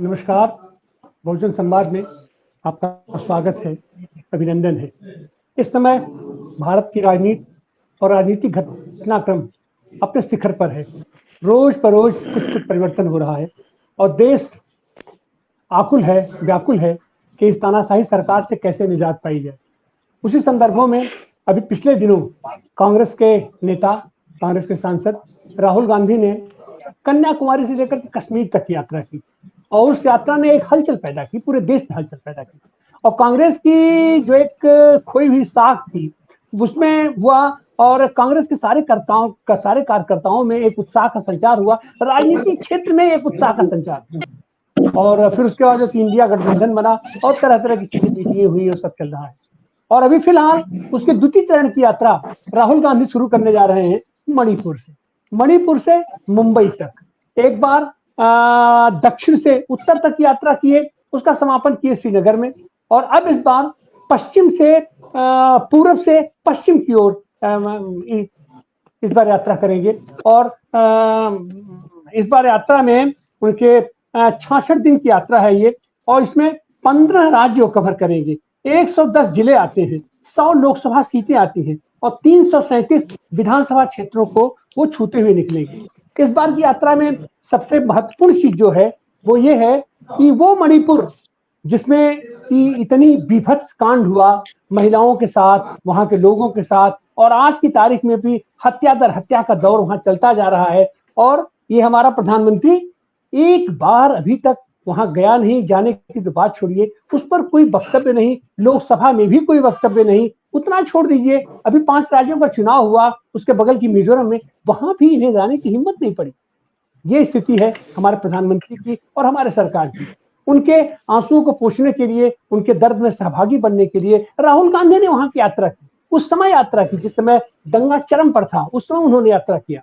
नमस्कार। बहुजन संवाद में आपका स्वागत है, अभिनंदन है। इस समय भारत की राजनीति और राजनीतिक घटनाक्रम अपने शिखर पर है। रोज बरोज कुछ परिवर्तन हो रहा है और देश आकुल है, व्याकुल है कि इस तानाशाही सरकार से कैसे निजात पाई जाए। उसी संदर्भों में अभी पिछले दिनों कांग्रेस के नेता, कांग्रेस के सांसद राहुल गांधी ने कन्याकुमारी से लेकर कश्मीर तक की यात्रा की और उस यात्रा ने एक हलचल पैदा की, पूरे देश में हलचल पैदा की। और कांग्रेस की जो एक खोई हुई साख थी उसमें हुआ और कांग्रेस के सारे कार्यकर्ताओं में एक उत्साह का संचार हुआ, राजनीतिक क्षेत्र में एक उत्साह का संचार हुआ। और फिर उसके बाद जो इंडिया गठबंधन बना और तरह तरह की चीजें मीटिंगें हुई और सब चल रहा है। और अभी फिलहाल उसके द्वितीय चरण की यात्रा राहुल गांधी शुरू करने जा रहे हैं मणिपुर से मुंबई तक। एक बार दक्षिण से उत्तर तक यात्रा किए, उसका समापन किए श्रीनगर में, और अब इस बार पश्चिम से पूरब से पश्चिम की ओर इस बार यात्रा करेंगे। और इस बार यात्रा में उनके 66 दिन की यात्रा है ये, और इसमें 15 राज्यों कवर करेंगे। 110 जिले आते हैं, 100 लोकसभा सीटें आती हैं और 337 विधानसभा क्षेत्रों को वो छूते हुए निकलेंगे। इस बार की यात्रा में सबसे महत्वपूर्ण चीज जो है वो ये है कि वो मणिपुर जिसमें कि इतनी बीभत्स कांड हुआ महिलाओं के साथ, वहां के लोगों के साथ, और आज की तारीख में भी हत्या दर हत्या का दौर वहां चलता जा रहा है। और ये हमारा प्रधानमंत्री एक बार अभी तक वहां गया नहीं, जाने की तो बात छोड़िए, उस पर कोई वक्तव्य नहीं, लोकसभा में भी कोई वक्तव्य नहीं। उतना छोड़ दीजिए, अभी 5 राज्यों का चुनाव हुआ उसके बगल की मिजोरम में, वहां भी इन्हें जाने की हिम्मत नहीं पड़ी। ये स्थिति है हमारे प्रधानमंत्री की और हमारे सरकार की। उनके आंसुओं को पोंछने के लिए, उनके दर्द में सहभागी बनने के लिए राहुल गांधी ने वहां की यात्रा की, उस समय यात्रा की जिस समय दंगा चरम पर था, उस समय उन्होंने यात्रा किया।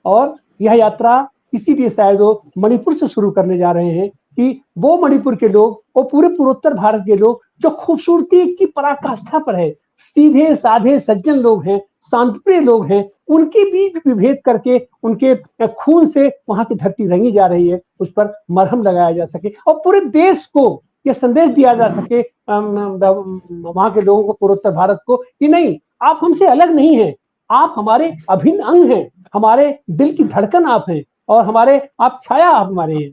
और यह यात्रा इसीलिए शायद वो मणिपुर से शुरू करने जा रहे हैं कि वो मणिपुर के लोग और पूरे पूर्वोत्तर भारत के लोग जो खूबसूरती की पराकाष्ठा पर है, सीधे साधे सज्जन लोग हैं, शांतिप्रिय लोग हैं, उनके बीच विभेद करके उनके खून से वहां की धरती रंगी जा रही है, उस पर मरहम लगाया जा सके और पूरे देश को यह संदेश दिया जा सके, वहां के लोगों को, पूर्वोत्तर भारत को, कि नहीं, आप हमसे अलग नहीं हैं, आप हमारे अभिन्न अंग हैं, हमारे दिल की धड़कन आप हैं, और हमारे आप छाया आप हमारे हैं।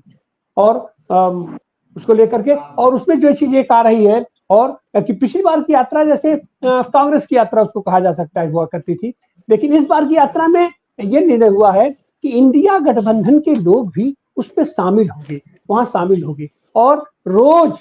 और उसको लेकर के, और उसमें जो चीज एक आ रही है, और कि पिछली बार की यात्रा जैसे कांग्रेस की यात्रा उसको कहा जा सकता है हुआ करती थी, लेकिन इस बार की यात्रा में यह निर्णय हुआ है कि इंडिया गठबंधन के लोग भी उसमें शामिल होंगे, वहां शामिल होंगे, और रोज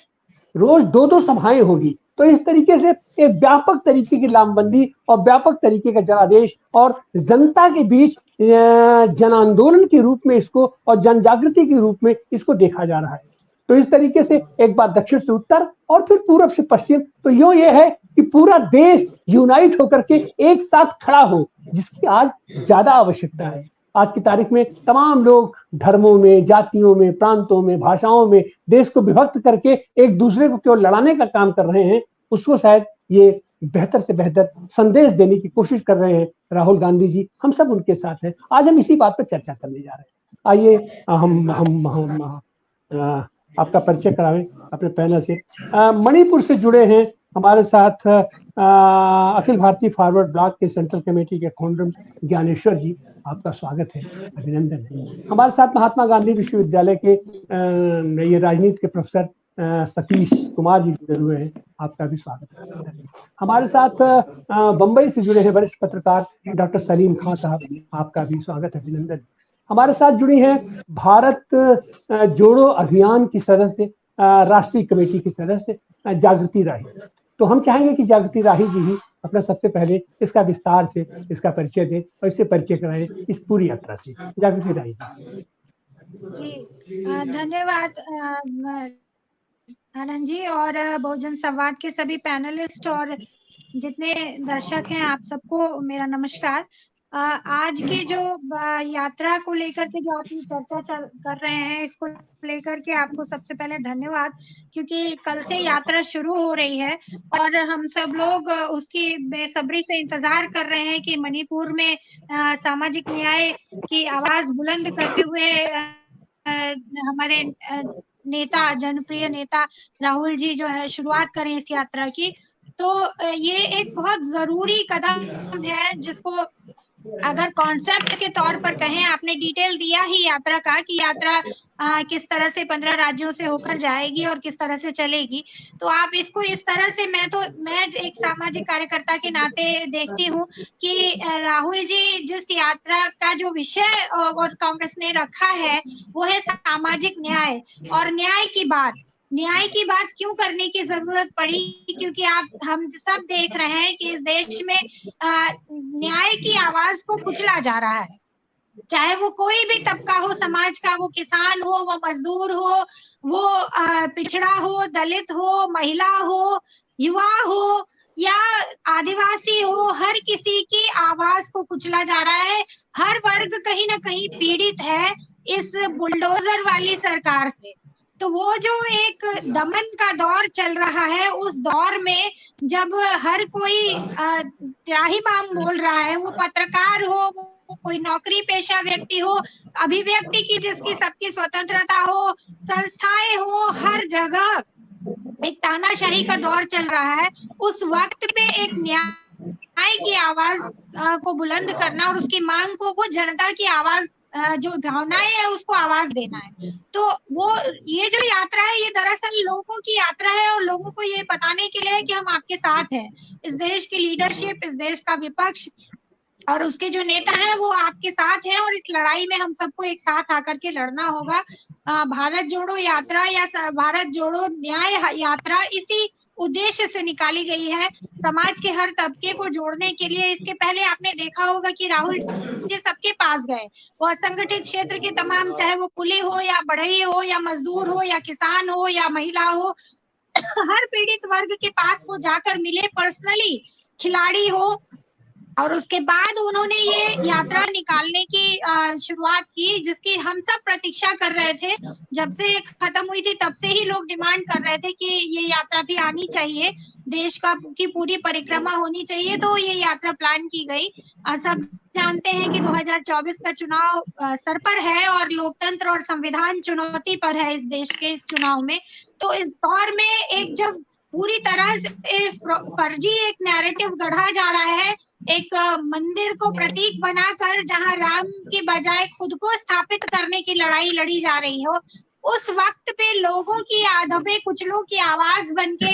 रोज 2-2 सभाएं होगी। तो इस तरीके से एक व्यापक तरीके की लामबंदी और व्यापक तरीके का जनादेश और जनता के बीच जन आंदोलन के रूप में इसको और जन जागृति के रूप में इसको देखा जा रहा है। तो इस तरीके से एक बार दक्षिण से उत्तर और फिर पूरब से पश्चिम, तो यो ये है कि पूरा देश यूनाइट होकर के एक साथ खड़ा हो, जिसकी आज ज्यादा आवश्यकता है। आज की तारीख में तमाम लोग धर्मों में, जातियों में, प्रांतों में, भाषाओं में देश को विभक्त करके एक दूसरे को केवल लड़ाने का काम कर रहे हैं। उसको शायद ये बेहतर से बेहतर संदेश देने की कोशिश कर रहे हैं राहुल गांधी जी। हम सब उनके साथ हैं। आज हम इसी बात पर चर्चा करने जा रहे हैं। आइए हम आपका परिचय करावें अपने पैनल से। मणिपुर से जुड़े हैं हमारे साथ अखिल भारतीय फॉरवर्ड ब्लॉक के सेंट्रल कमेटी के फाउंडर ज्ञानेश्वर जी, आपका स्वागत है, अभिनंदन है। हमारे साथ महात्मा गांधी विश्वविद्यालय के ये राजनीति के प्रोफेसर सतीश कुमार जी जुड़े हुए हैं, आपका भी स्वागत है। हमारे साथ बंबई से जुड़े हैं वरिष्ठ पत्रकार डॉक्टर सलीम खान साहब, आपका भी स्वागत है, अभिनंदन। हमारे साथ जुड़ी हैं भारत जोड़ो अभियान की सदस्य, राष्ट्रीय कमेटी की सदस्य जागृति राही। तो हम चाहेंगे कि जागृति राही जी ही अपना सबसे पहले इसका विस्तार से इसका परिचय दें और इससे परिचय कराएं इस पूरी यात्रा से। जागृति राही जी, धन्यवाद आनंद जी, और बहुजन संवाद के सभी पैनलिस्ट और जितने दर्शक हैं, आप सबको मेरा नमस्कार। आज की जो यात्रा को लेकर के जो आप ये चर्चा कर रहे हैं, इसको लेकर के आपको सबसे पहले धन्यवाद, क्योंकि कल से यात्रा शुरू हो रही है और हम सब लोग उसकी बेसब्री से इंतजार कर रहे हैं कि मणिपुर में सामाजिक न्याय की आवाज बुलंद करते हुए हमारे नेता, जनप्रिय नेता राहुल जी जो है शुरुआत करें इस यात्रा की, तो ये एक बहुत जरूरी कदम है, जिसको अगर कॉन्सेप्ट के तौर पर कहें, आपने डिटेल दिया ही यात्रा का कि यात्रा किस तरह से 15 राज्यों से होकर जाएगी और किस तरह से चलेगी, तो आप इसको इस तरह से, मैं एक सामाजिक कार्यकर्ता के नाते देखती हूँ कि राहुल जी जिस यात्रा का जो विषय और कांग्रेस ने रखा है वो है सामाजिक न्याय। और न्याय की बात क्यों करने की जरूरत पड़ी, क्योंकि हम सब देख रहे हैं कि इस देश में न्याय की आवाज को कुचला जा रहा है, चाहे वो कोई भी तबका हो समाज का, वो किसान हो, वो मजदूर हो, वो पिछड़ा हो, दलित हो, महिला हो, युवा हो या आदिवासी हो, हर किसी की आवाज को कुचला जा रहा है। हर वर्ग कहीं ना कहीं पीड़ित है इस बुलडोजर वाली सरकार से। तो वो जो एक दमन का दौर चल रहा है, उस दौर में जब हर कोई त्राही माम बोल रहा है, वो पत्रकार हो, वो कोई नौकरी पेशा व्यक्ति हो, अभिव्यक्ति की जिसकी सबकी स्वतंत्रता हो, संस्थाएं हो, हर जगह एक तानाशाही का दौर चल रहा है, उस वक्त पे एक न्याय की आवाज को बुलंद करना और उसकी मांग को, वो जनता की आवाज जो भावनाएं है उसको आवाज देना है। तो वो ये जो यात्रा है, ये दरअसल लोगों की यात्रा है और लोगों को ये बताने के लिए है कि हम आपके साथ हैं। इस देश की लीडरशिप, इस देश का विपक्ष और उसके जो नेता हैं वो आपके साथ हैं, और इस लड़ाई में हम सबको एक साथ आकर के लड़ना होगा। भारत जोड़ो यात्रा या भारत जोड़ो न्याय यात्रा इसी उद्देश्य से निकाली गई है, समाज के हर तबके को जोड़ने के लिए। इसके पहले आपने देखा होगा कि राहुल जी सबके पास गए, वो असंगठित क्षेत्र के तमाम, चाहे वो कुली हो या बढ़ई हो या मजदूर हो या किसान हो या महिला हो, हर पीड़ित वर्ग के पास वो जाकर मिले पर्सनली, खिलाड़ी हो। और उसके बाद उन्होंने ये यात्रा निकालने की शुरुआत की, जिसकी हम सब प्रतीक्षा कर रहे थे। जब से खत्म हुई थी तब से ही लोग डिमांड कर रहे थे कि ये यात्रा भी आनी चाहिए, देश की पूरी परिक्रमा होनी चाहिए। तो ये यात्रा प्लान की गई। सब जानते हैं कि 2024 का चुनाव सर पर है और लोकतंत्र और संविधान चुनौती पर है इस देश के इस चुनाव में। तो इस दौर में एक जब पूरी तरह से फर्जी एक नैरेटिव गढ़ा जा रहा है, एक मंदिर को प्रतीक बनाकर जहां राम के बजाय खुद को स्थापित करने की लड़ाई लड़ी जा रही हो, उस वक्त पे लोगों की दबे कुचलों की आवाज बनके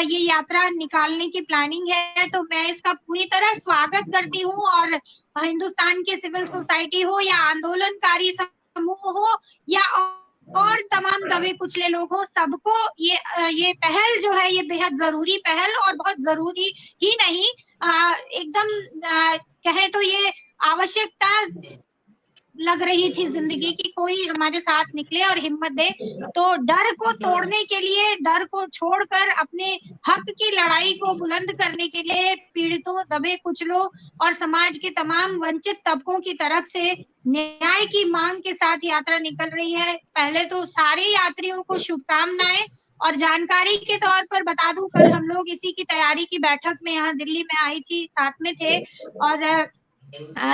ये यात्रा निकालने की प्लानिंग है। तो मैं इसका पूरी तरह स्वागत करती हूँ, और हिंदुस्तान के सिविल सोसाइटी हो या आंदोलनकारी समूह हो या और तमाम दबे कुचले लोग हो, सबको ये पहल जो है, ये बेहद जरूरी पहल और बहुत जरूरी ही नहीं, एकदम कहें तो ये आवश्यकता लग रही थी जिंदगी की, कोई हमारे साथ निकले और हिम्मत दे। तो डर को तोड़ने के लिए, डर को छोड़कर अपने हक की लड़ाई को बुलंद करने के लिए पीड़ितों, दबे कुचलों और समाज के तमाम वंचित तबकों की तरफ से न्याय की मांग के साथ यात्रा निकल रही है। पहले तो सारे यात्रियों को शुभकामनाएं। और जानकारी के तौर पर बता दूं, कल हम लोग इसी की तैयारी की बैठक में यहाँ दिल्ली में आई थी, साथ में थे, और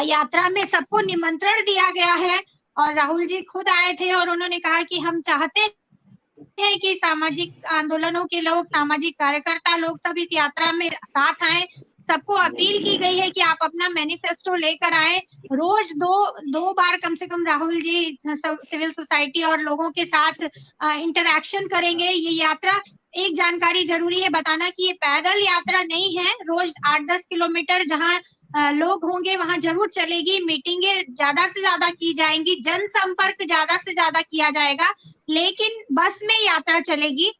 यात्रा में सबको निमंत्रण दिया गया है। और राहुल जी खुद आए थे और उन्होंने कहा कि हम चाहते हैं कि सामाजिक आंदोलनों के लोग, सामाजिक कार्यकर्ता लोग सब इस यात्रा में साथ आए। सबको अपील की गई है कि आप अपना मैनिफेस्टो लेकर आए। रोज दो बार कम से कम राहुल जी सिविल सोसाइटी और लोगों के साथ इंटरैक्शन करेंगे। ये यात्रा, एक जानकारी जरूरी है बताना कि ये पैदल यात्रा नहीं है। रोज 8-10 किलोमीटर जहाँ लोग होंगे वहां जरूर चलेगी, मीटिंगें ज्यादा से ज्यादा की जाएंगी, जनसंपर्क ज्यादा से ज्यादा किया जाएगा, लेकिन बस में यात्रा चलेगी,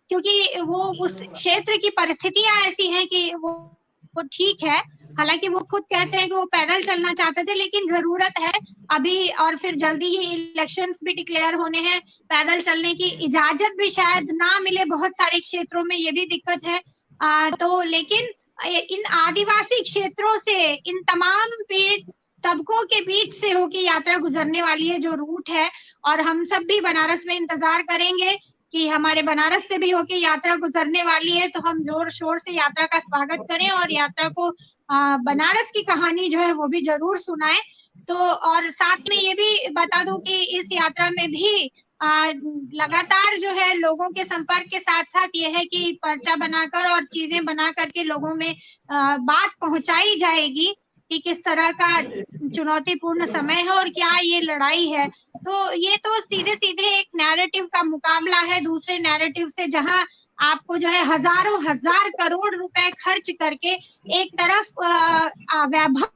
क्योंकि वो उस क्षेत्र की परिस्थितियां ऐसी हैं कि वो ठीक है। हालांकि वो खुद कहते हैं कि वो पैदल चलना चाहते थे, लेकिन जरूरत है अभी, और फिर जल्दी ही इलेक्शंस भी डिक्लेयर होने हैं, पैदल चलने की इजाजत भी शायद ना मिले बहुत सारे क्षेत्रों में, ये भी दिक्कत है। तो लेकिन इन आदिवासी क्षेत्रों से, इन तमाम पीड़ित तबकों के बीच से होकर यात्रा गुजरने वाली है जो रूट है, और हम सब भी बनारस में इंतजार करेंगे कि हमारे बनारस से भी होके यात्रा गुजरने वाली है। तो हम जोर शोर से यात्रा का स्वागत करें और यात्रा को बनारस की कहानी जो है वो भी जरूर सुनाएं। तो और साथ में ये भी बता दूं कि इस यात्रा में भी लगातार जो है लोगों के संपर्क के साथ साथ ये है कि पर्चा बनाकर और चीजें बना करके लोगों में बात पहुंचाई जाएगी कि किस तरह का चुनौतीपूर्ण समय है और क्या ये लड़ाई है। तो ये तो सीधे सीधे एक नैरेटिव का मुकाबला है दूसरे नैरेटिव से, जहां आपको जो है हजारों हजार करोड़ रुपए खर्च करके एक तरफ वैभव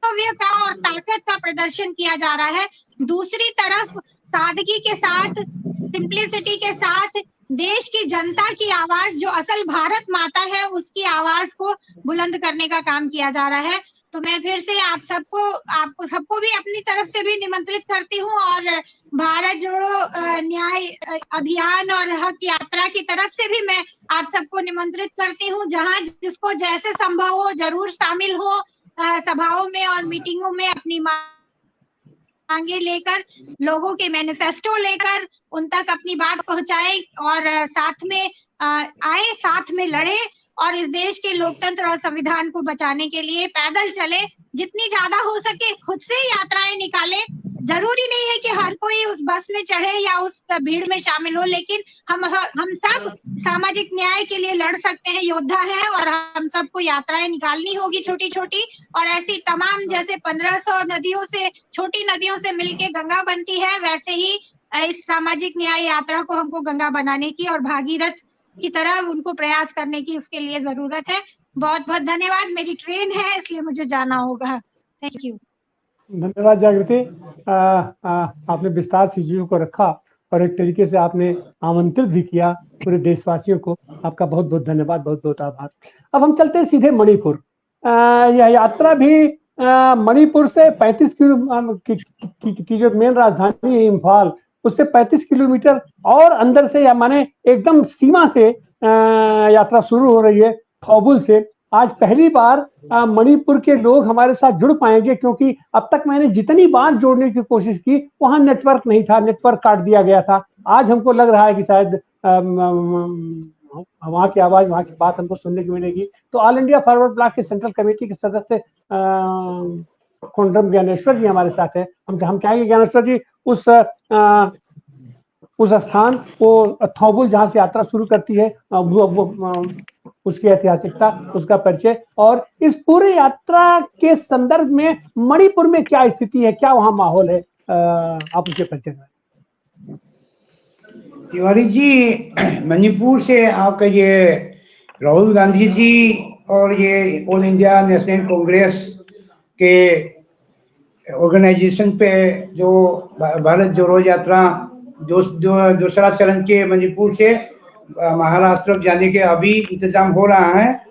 का और ताकत का प्रदर्शन किया जा रहा है, दूसरी तरफ सादगी के साथ, सिंप्लिसिटी के साथ देश की जनता की आवाज, जो असल भारत माता है, उसकी आवाज को बुलंद करने का काम किया जा रहा है। तो मैं फिर से आपको सबको भी अपनी तरफ से भी निमंत्रित करती हूँ और भारत जोड़ो न्याय अभियान और हक यात्रा की तरफ से भी मैं आप सबको निमंत्रित करती हूँ, जहां जिसको जैसे संभव हो जरूर शामिल हो सभाओं में और मीटिंगों में, अपनी मांगे लेकर, लोगों के मैनिफेस्टो लेकर उन तक अपनी बात पहुंचाए और साथ में आए, साथ में लड़े और इस देश के लोकतंत्र और संविधान को बचाने के लिए पैदल चले, जितनी ज्यादा हो सके खुद से यात्राएं निकाले। जरूरी नहीं है कि हर कोई उस बस में चढ़े या उस भीड़ में शामिल हो, लेकिन हम सब सामाजिक न्याय के लिए लड़ सकते हैं, योद्धा हैं, और हम सबको यात्राएं निकालनी होगी छोटी छोटी, और ऐसी तमाम जैसे 1500 नदियों से, छोटी नदियों से मिलके गंगा बनती है, वैसे ही इस सामाजिक न्याय यात्रा को हमको गंगा बनाने की और भागीरथ की तरह उनको प्रयास करने की उसके लिए जरूरत है। बहुत बहुत धन्यवाद। मेरी ट्रेन है इसलिए मुझे जाना होगा। Thank you. धन्यवाद जागृति। आपने विस्तार से चीजों को रखा और एक तरीके से आपने आमंत्रित भी किया पूरे देशवासियों को। आपका बहुत बहुत धन्यवाद, बहुत बहुत आभार। अब हम चलते हैं सीधे मणिपुर। यह यात्रा भी मणिपुर से 35 किलो की जो मेन राजधानी है इम्फाल, उससे 35 किलोमीटर और अंदर से, या माने एकदम सीमा से यात्रा शुरू हो रही है, थौबुल से। आज पहली बार मणिपुर के लोग हमारे साथ जुड़ पाएंगे, क्योंकि अब तक मैंने जितनी बार जोड़ने की कोशिश की वहां नेटवर्क नहीं था, नेटवर्क काट दिया गया था। आज हमको लग रहा है कि शायद वहां की आवाज, वहां की बात हमको सुनने की मिलेगी। तो ऑल इंडिया फॉरवर्ड ब्लॉक के सेंट्रल कमेटी के सदस्य कोंडम ज्ञानेश्वर जी हमारे साथ है। हम चाहेंगे ज्ञानेश्वर जी उस स्थान को, थौबुल जहां से यात्रा शुरू करती है, उसकी ऐतिहासिकता, उसका परिचय, और इस पूरी यात्रा के संदर्भ में मणिपुर में क्या स्थिति है, क्या वहां माहौल है, आप उसके परिचय करें। तिवारी जी, मणिपुर से आपका ये राहुल गांधी जी और ये ऑल इंडिया नेशनल कांग्रेस के ऑर्गेनाइजेशन पे जो भारत जोड़ो यात्रा दूसरा चरण के मणिपुर से महाराष्ट्र जाने के अभी इंतजाम हो रहा है।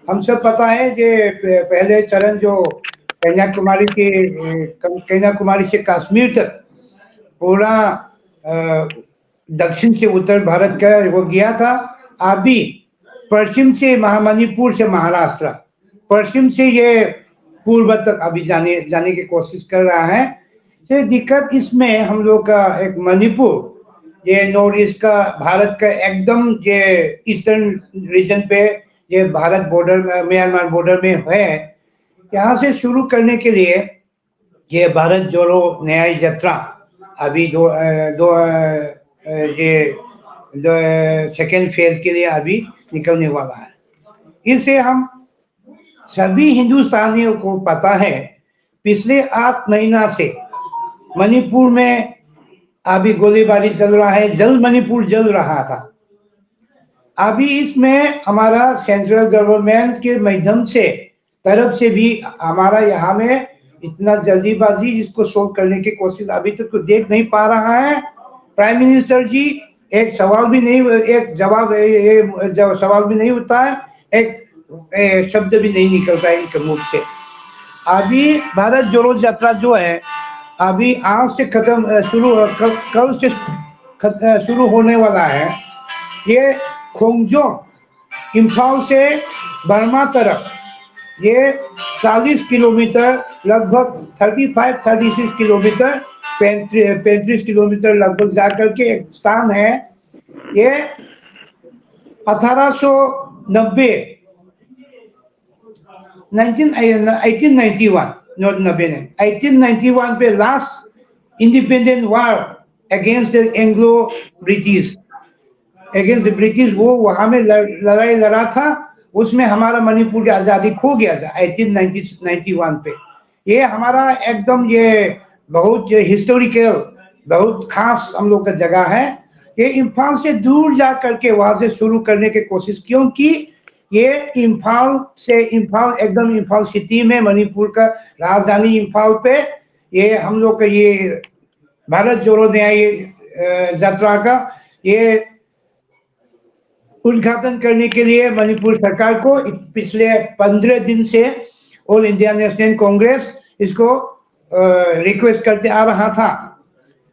हम सब पता है कि पहले चरण जो कन्याकुमारी से कश्मीर तक पूरा दक्षिण से उत्तर भारत का वो गया था। अभी पश्चिम से मणिपुर से महाराष्ट्र, पश्चिम से ये पूर्व तक अभी जाने की कोशिश कर रहा है। तो दिक्कत इसमें हम लोग का एक मणिपुर, ये नॉर्थ ईस्ट का भारत का एकदम ये ईस्टर्न रीजन पे, ये भारत बॉर्डर, म्यांमार बॉर्डर में है। यहाँ से शुरू करने के लिए ये भारत जोड़ो न्याय यात्रा अभी सेकेंड फेज के लिए अभी निकलने वाला है। इससे हम सभी हिंदुस्तानियों को पता है, पिछले 8 महीना से मणिपुर में अभी गोलीबारी चल रहा है, जल मणिपुर जल रहा था। अभी इसमें हमारा सेंट्रल गवर्नमेंट के माध्यम से तरफ से भी हमारा यहाँ में इतना जल्दीबाजी इसको सोल्व करने की कोशिश अभी तक तो देख नहीं पा रहा है। प्राइम मिनिस्टर जी एक सवाल भी नहीं, एक सवाल भी नहीं होता है, एक शब्द भी नहीं निकलता है इनके मुख से। अभी भारत जोड़ो यात्रा जो है अभी आज से कल से शुरू होने वाला है। ये खोंगजोंग इम्फाल से बर्मा तरफ ये 40 किलोमीटर, लगभग 35-36 किलोमीटर, 35 किलोमीटर लगभग जाकर के एक स्थान है। ये 1891 पे last independent war against the Anglo British, against the British, वो वहां में लड़ाई लड़ा था, उसमें हमारा मणिपुर की आजादी खो गया था 1891 पे। ये हमारा एकदम ये बहुत हिस्टोरिकल, बहुत खास हम लोग का जगह है। ये इम्फाल से दूर जा करके वहां से शुरू करने की कोशिश, क्योंकि ये इम्फाल से, इम्फाल एकदम इम्फाल सिटी में, मणिपुर का राजधानी इम्फाल पे, ये हम लोग का ये भारत जोड़ो न्याय यात्रा का ये उद्घाटन करने के लिए मणिपुर सरकार को पिछले 15 दिन से ऑल इंडिया नेशनल कांग्रेस इसको रिक्वेस्ट करते आ रहा था।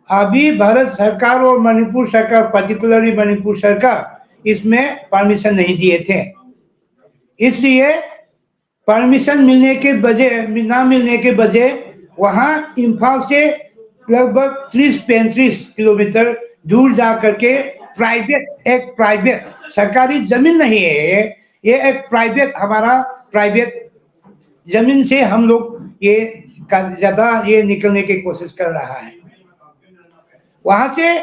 अभी भारत सरकार और मणिपुर सरकार, पर्टिकुलरली मणिपुर सरकार, इसमें परमिशन नहीं दिए थे। इसलिए परमिशन मिलने के बजाय, ना मिलने के बजाय वहां इम्फाल से लगभग 30-35 किलोमीटर दूर जा करके एक प्राइवेट सरकारी जमीन नहीं है, ये एक प्राइवेट, हमारा प्राइवेट जमीन से हम लोग ये ज्यादा ये निकलने की कोशिश कर रहा है। वहां से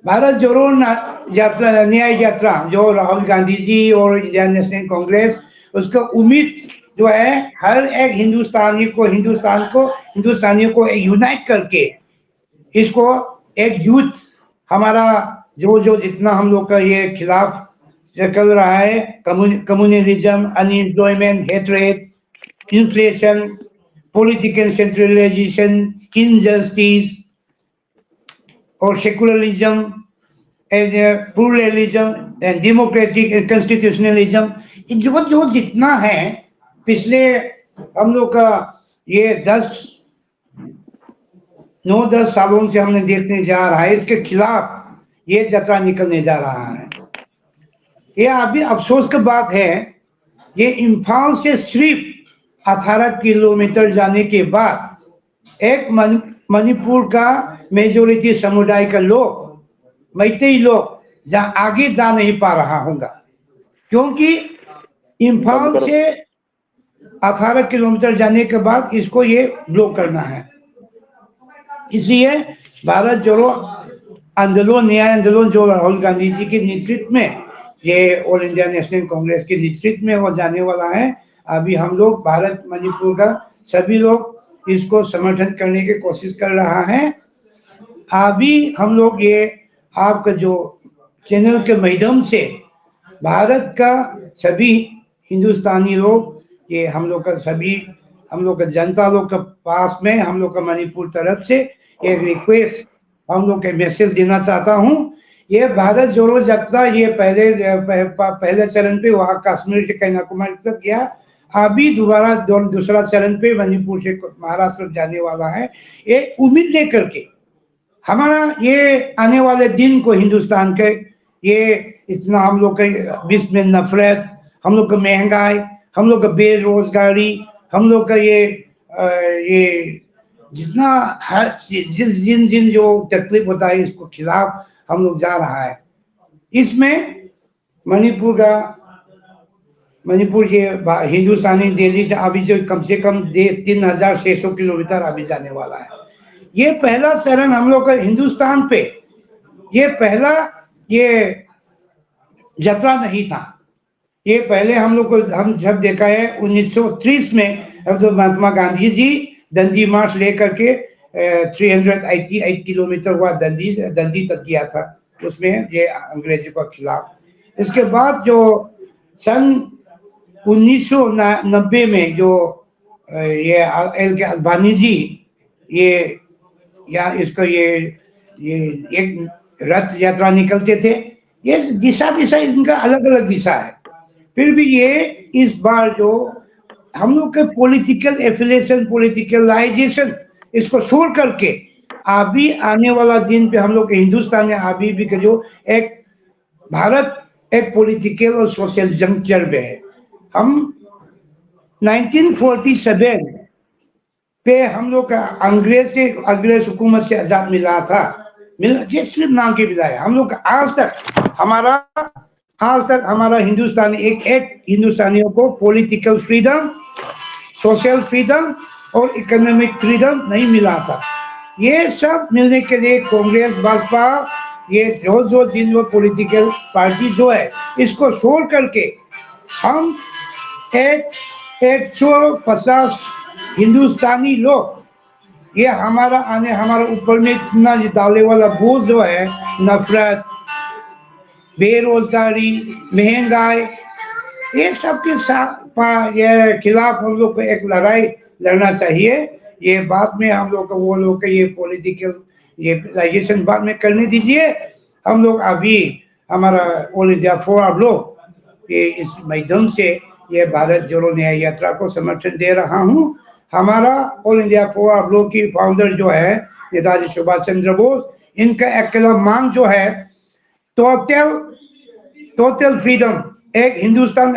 भारत जोड़ो यात्रा, न्याय यात्रा, जो राहुल गांधी जी और इंडियन नेशनल कांग्रेस, उसका उम्मीद जो है हर एक हिंदुस्तानियों को यूनाइट करके इसको एक यूथ, हमारा जो जितना हम लोग का ये खिलाफ चल रहा है, communalism, unemployment, hatred, inflation, political centralization, injustice और secularism, pluralism and democratic constitutionalism, जो जितना है पिछले हम लोग का ये 9-10 सालों से हमने देखने जा रहा है, इसके खिलाफ ये यात्रा निकलने जा रहा है। ये अभी अफसोस की बात है, ये इम्फाल से सिर्फ 18 किलोमीटर जाने के बाद एक मणिपुर का मेजोरिटी समुदाय का लोग, मैतेई लोग आगे जा नहीं पा रहा होगा, क्योंकि इम्फाल से 18 किलोमीटर जाने के बाद इसको ये ब्लॉक करना है। इसलिए भारत जोड़ो आंदोलन, न्याय आंदोलन, जो राहुल गांधी जी के नेतृत्व में, ये ऑल इंडिया नेशनल कांग्रेस के नेतृत्व में हो जाने वाला है। अभी हम लोग भारत मणिपुर का सभी लोग इसको समर्थन करने की कोशिश कर रहा है। अभी हम लोग ये आपका जो चैनल के माध्यम से भारत का सभी हिंदुस्तानी लोग, ये हम लोग का जनता लोग के पास में, हम लोग का मणिपुर तरफ से एक रिक्वेस्ट, हम लोग के मैसेज देना चाहता हूँ। ये भारत जोड़ो यात्रा ये पहले चरण पे वहाँ कश्मीर से कन्याकुमारी तक गया, अभी दोबारा दूसरा चरण पे मणिपुर से महाराष्ट्र जाने वाला है। ये उम्मीद लेकर के हमारा ये आने वाले दिन को, हिंदुस्तान के ये इतना हम लोग के बीच में नफरत, हम लोग का महंगाई, हम लोग का बेरोजगारी, हम लोग का ये जितना हर जिन जो तकलीफ होता है, इसको खिलाफ हम लोग जा रहा है। इसमें मणिपुर के हिंदुस्तानी दिल्ली से अभी जो कम से कम 3600 किलोमीटर अभी जाने वाला है। ये पहला चरण हम लोग का हिंदुस्तान पे, ये पहला ये यात्रा नहीं था। ये पहले हम लोग को हम जब देखा है 1930 में, अब तो महात्मा गांधी जी दंडी मार्च लेकर के 388 किलोमीटर हुआ दंडी तक किया था, उसमें ये अंग्रेजों के खिलाफ। इसके बाद जो सन 1990 में जो ये एल के अल्बानी जी ये एक रथ यात्रा निकलते थे, ये दिशा इनका अलग अलग दिशा है। फिर भी ये इस बार जो हम लोग के पॉलिटिकल एफिलिएशन, पॉलिटिकलाइजेशन, इसको छोड़ करके अभी आने वाला दिन पे हम लोग के हिंदुस्तान में अभी भी जो एक भारत एक पॉलिटिकल और सोशल जंक्चर में है। हम 1947 पे हम लोग का अंग्रेज हुकूमत से आजाद मिला था, सिर्फ नाम के बिना है। हम लोग आज तक हमारा हिंदुस्तानी एक हिंदुस्तानियों को पॉलिटिकल फ्रीडम, सोशल फ्रीडम और इकोनॉमिक फ्रीडम नहीं मिला था। ये सब मिलने के लिए कांग्रेस, भाजपा, ये जो जिन वो पॉलिटिकल पार्टी जो है, इसको छोड़ करके हम 150 हिंदुस्तानी लोग, ये हमारे ऊपर में इतना डालने वाला बोझ जो है, नफरत, बेरोजगारी, महंगाई, ये सब के साथ ये खिलाफ हम लोग को एक लड़ाई लड़ना चाहिए। ये बाद में हम लोग को वो लोग ये पॉलिटिकल ये रिलाइजेशन बाद में करने दीजिए। हम लोग अभी हमारा ऑल इंडिया फोरम लोग ये इस माध्यम से ये भारत जोड़ो न्याय यात्रा को समर्थन दे रहा हूँ। हमारा ऑल इंडिया फोरम लोग की फाउंडर जो है नेताजी सुभाष चंद्र बोस, इनका अकेला मांग जो है टोटल फ्रीडम, एक हिंदुस्तान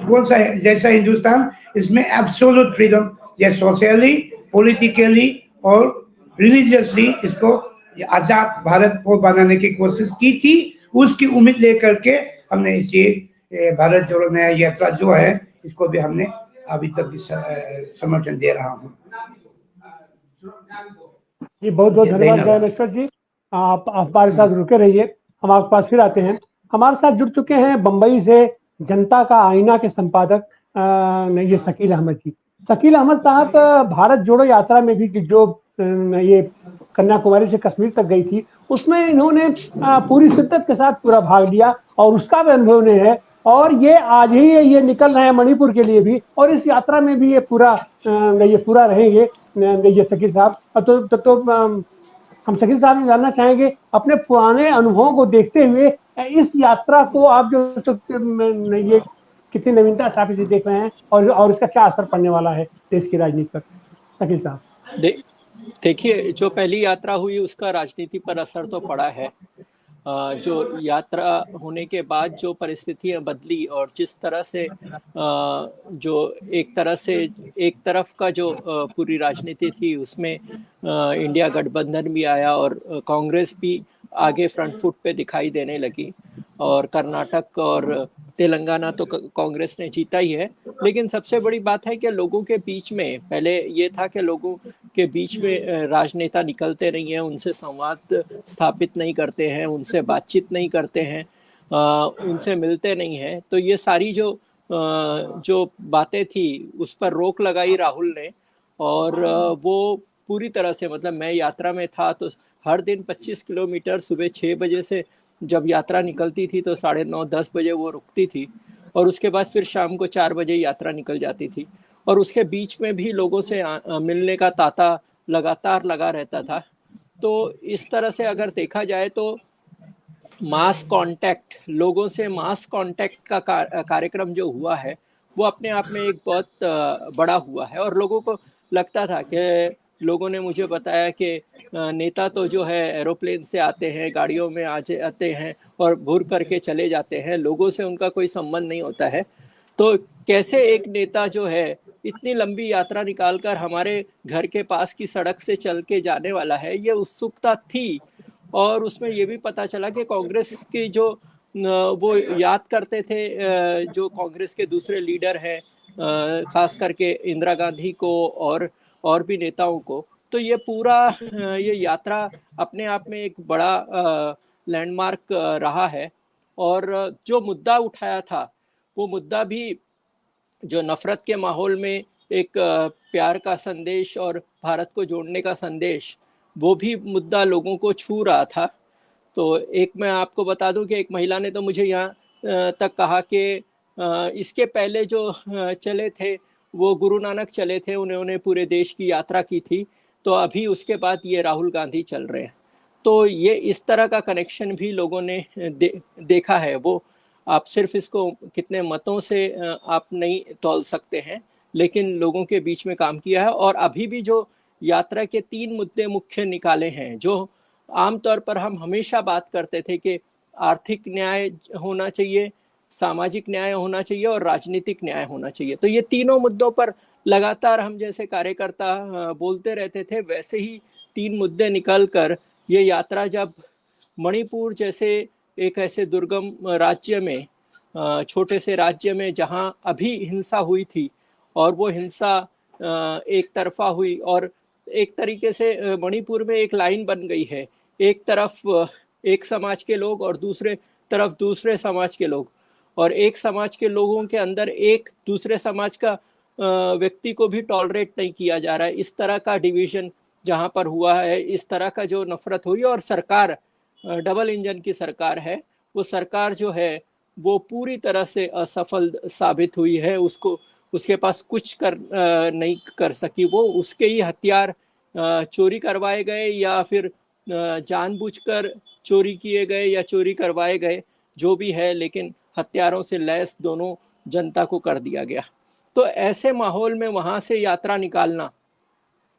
कौन सा है जैसा हिंदुस्तान, इसमें एब्सोल्यूट फ्रीडम, ये सोशली, पॉलिटिकली और रिलीजियसली इसको आजाद भारत को बनाने की कोशिश की थी। उसकी उम्मीद लेकर के हमने इसे भारत जोड़ो न्याय यात्रा जो है इसको भी हमने अभी तक समर्थन दे रहा हूँ। जी बहुत बहुत धन्यवाद ज्ञानेश्वर जी, आप हमारे साथ रुके रहिए, हम आपके पास फिर आते हैं। हमारे साथ जुड़ चुके हैं बंबई से जनता का आईना के संपादक ये शकील अहमद जी। शकील अहमद साहब भारत जोड़ो यात्रा में भी जो ये कन्याकुमारी से कश्मीर तक गई थी, उसमें इन्होंने पूरी शिद्दत के साथ पूरा भाग लिया और उसका भी अनुभव नहीं है। और ये आज ही ये निकल रहे हैं मणिपुर के लिए भी, और इस यात्रा में भी ये पूरा रहेंगे ये शकील साहब। तो हम शकील साहब से जानना चाहेंगे, अपने पुराने अनुभवों को देखते हुए इस यात्रा को आप जो ये कितनी नवीनता साथ ही देख रहे हैं और इसका क्या असर पड़ने वाला है देश की राजनीति पर, शकील साहब? देखिए, जो पहली यात्रा हुई उसका राजनीति पर असर तो पड़ा है। जो यात्रा होने के बाद जो परिस्थितियां बदली और जिस तरह से जो एक तरफ का जो पूरी राजनीति थी उसमें इंडिया गठबंधन भी आया और कांग्रेस भी आगे फ्रंट फुट पे दिखाई देने लगी। और कर्नाटक और तेलंगाना तो कांग्रेस ने जीता ही है, लेकिन सबसे बड़ी बात है कि लोगों के बीच में पहले ये था कि लोगों के बीच में राजनेता निकलते नहीं हैं, उनसे संवाद स्थापित नहीं करते हैं, उनसे बातचीत नहीं करते हैं, उनसे मिलते नहीं हैं। तो ये सारी जो बातें थी उस पर रोक लगाई राहुल ने, और वो पूरी तरह से, मतलब मैं यात्रा में था तो हर दिन 25 किलोमीटर सुबह 6 बजे से जब यात्रा निकलती थी तो 9:30-10 बजे वो रुकती थी, और उसके बाद फिर शाम को 4 बजे यात्रा निकल जाती थी। और उसके बीच में भी लोगों से मिलने का तांता लगातार लगा रहता था। तो इस तरह से अगर देखा जाए तो मास कांटेक्ट, लोगों से मास कांटेक्ट का कार्यक्रम जो हुआ है वो अपने आप में एक बहुत बड़ा हुआ है। और लोगों को लगता था कि लोगों ने मुझे बताया कि नेता तो जो है एरोप्लेन से आते हैं, गाड़ियों में आते हैं और घूर करके चले जाते हैं, लोगों से उनका कोई संबंध नहीं होता है। तो कैसे एक नेता जो है इतनी लंबी यात्रा निकालकर हमारे घर के पास की सड़क से चल के जाने वाला है, ये उत्सुकता थी। और उसमें ये भी पता चला कि कांग्रेस की जो वो याद करते थे जो कांग्रेस के दूसरे लीडर हैं, खास करके इंदिरा गांधी को और भी नेताओं को। तो ये पूरा ये यात्रा अपने आप में एक बड़ा लैंडमार्क रहा है। और जो मुद्दा उठाया था वो मुद्दा भी जो नफरत के माहौल में एक प्यार का संदेश और भारत को जोड़ने का संदेश, वो भी मुद्दा लोगों को छू रहा था। तो एक मैं आपको बता दूं कि एक महिला ने तो मुझे यहाँ तक कहा कि इसके पहले जो चले थे वो गुरु नानक चले थे, उन्होंने पूरे देश की यात्रा की थी, तो अभी उसके बाद ये राहुल गांधी चल रहे हैं। तो ये इस तरह का कनेक्शन भी लोगों ने देखा है। वो आप सिर्फ इसको कितने मतों से आप नहीं तौल सकते हैं, लेकिन लोगों के बीच में काम किया है। और अभी भी जो यात्रा के 3 मुद्दे मुख्य निकाले हैं, जो आमतौर पर हम हमेशा बात करते थे कि आर्थिक न्याय होना चाहिए, सामाजिक न्याय होना चाहिए और राजनीतिक न्याय होना चाहिए। तो ये तीनों मुद्दों पर लगातार हम जैसे कार्यकर्ता बोलते रहते थे, वैसे ही 3 मुद्दे निकल कर ये यात्रा जब मणिपुर जैसे एक ऐसे दुर्गम राज्य में, छोटे से राज्य में जहाँ अभी हिंसा हुई थी, और वो हिंसा एक तरफा हुई और एक तरीके से मणिपुर में एक लाइन बन गई है, एक तरफ एक समाज के लोग और दूसरे तरफ दूसरे समाज के लोग, और एक समाज के लोगों के अंदर एक दूसरे समाज का व्यक्ति को भी टॉलरेट नहीं किया जा रहा है। इस तरह का डिवीजन जहाँ पर हुआ है, इस तरह का जो नफरत हुई, और सरकार डबल इंजन की सरकार है, वो सरकार जो है वो पूरी तरह से असफल साबित हुई है। उसके पास कुछ नहीं कर सकी। वो उसके ही हथियार चोरी करवाए गए या फिर जानबूझकर चोरी किए गए या चोरी करवाए गए, जो भी है, लेकिन हथियारों से लैस दोनों जनता को कर दिया गया। तो ऐसे माहौल में वहाँ से यात्रा निकालना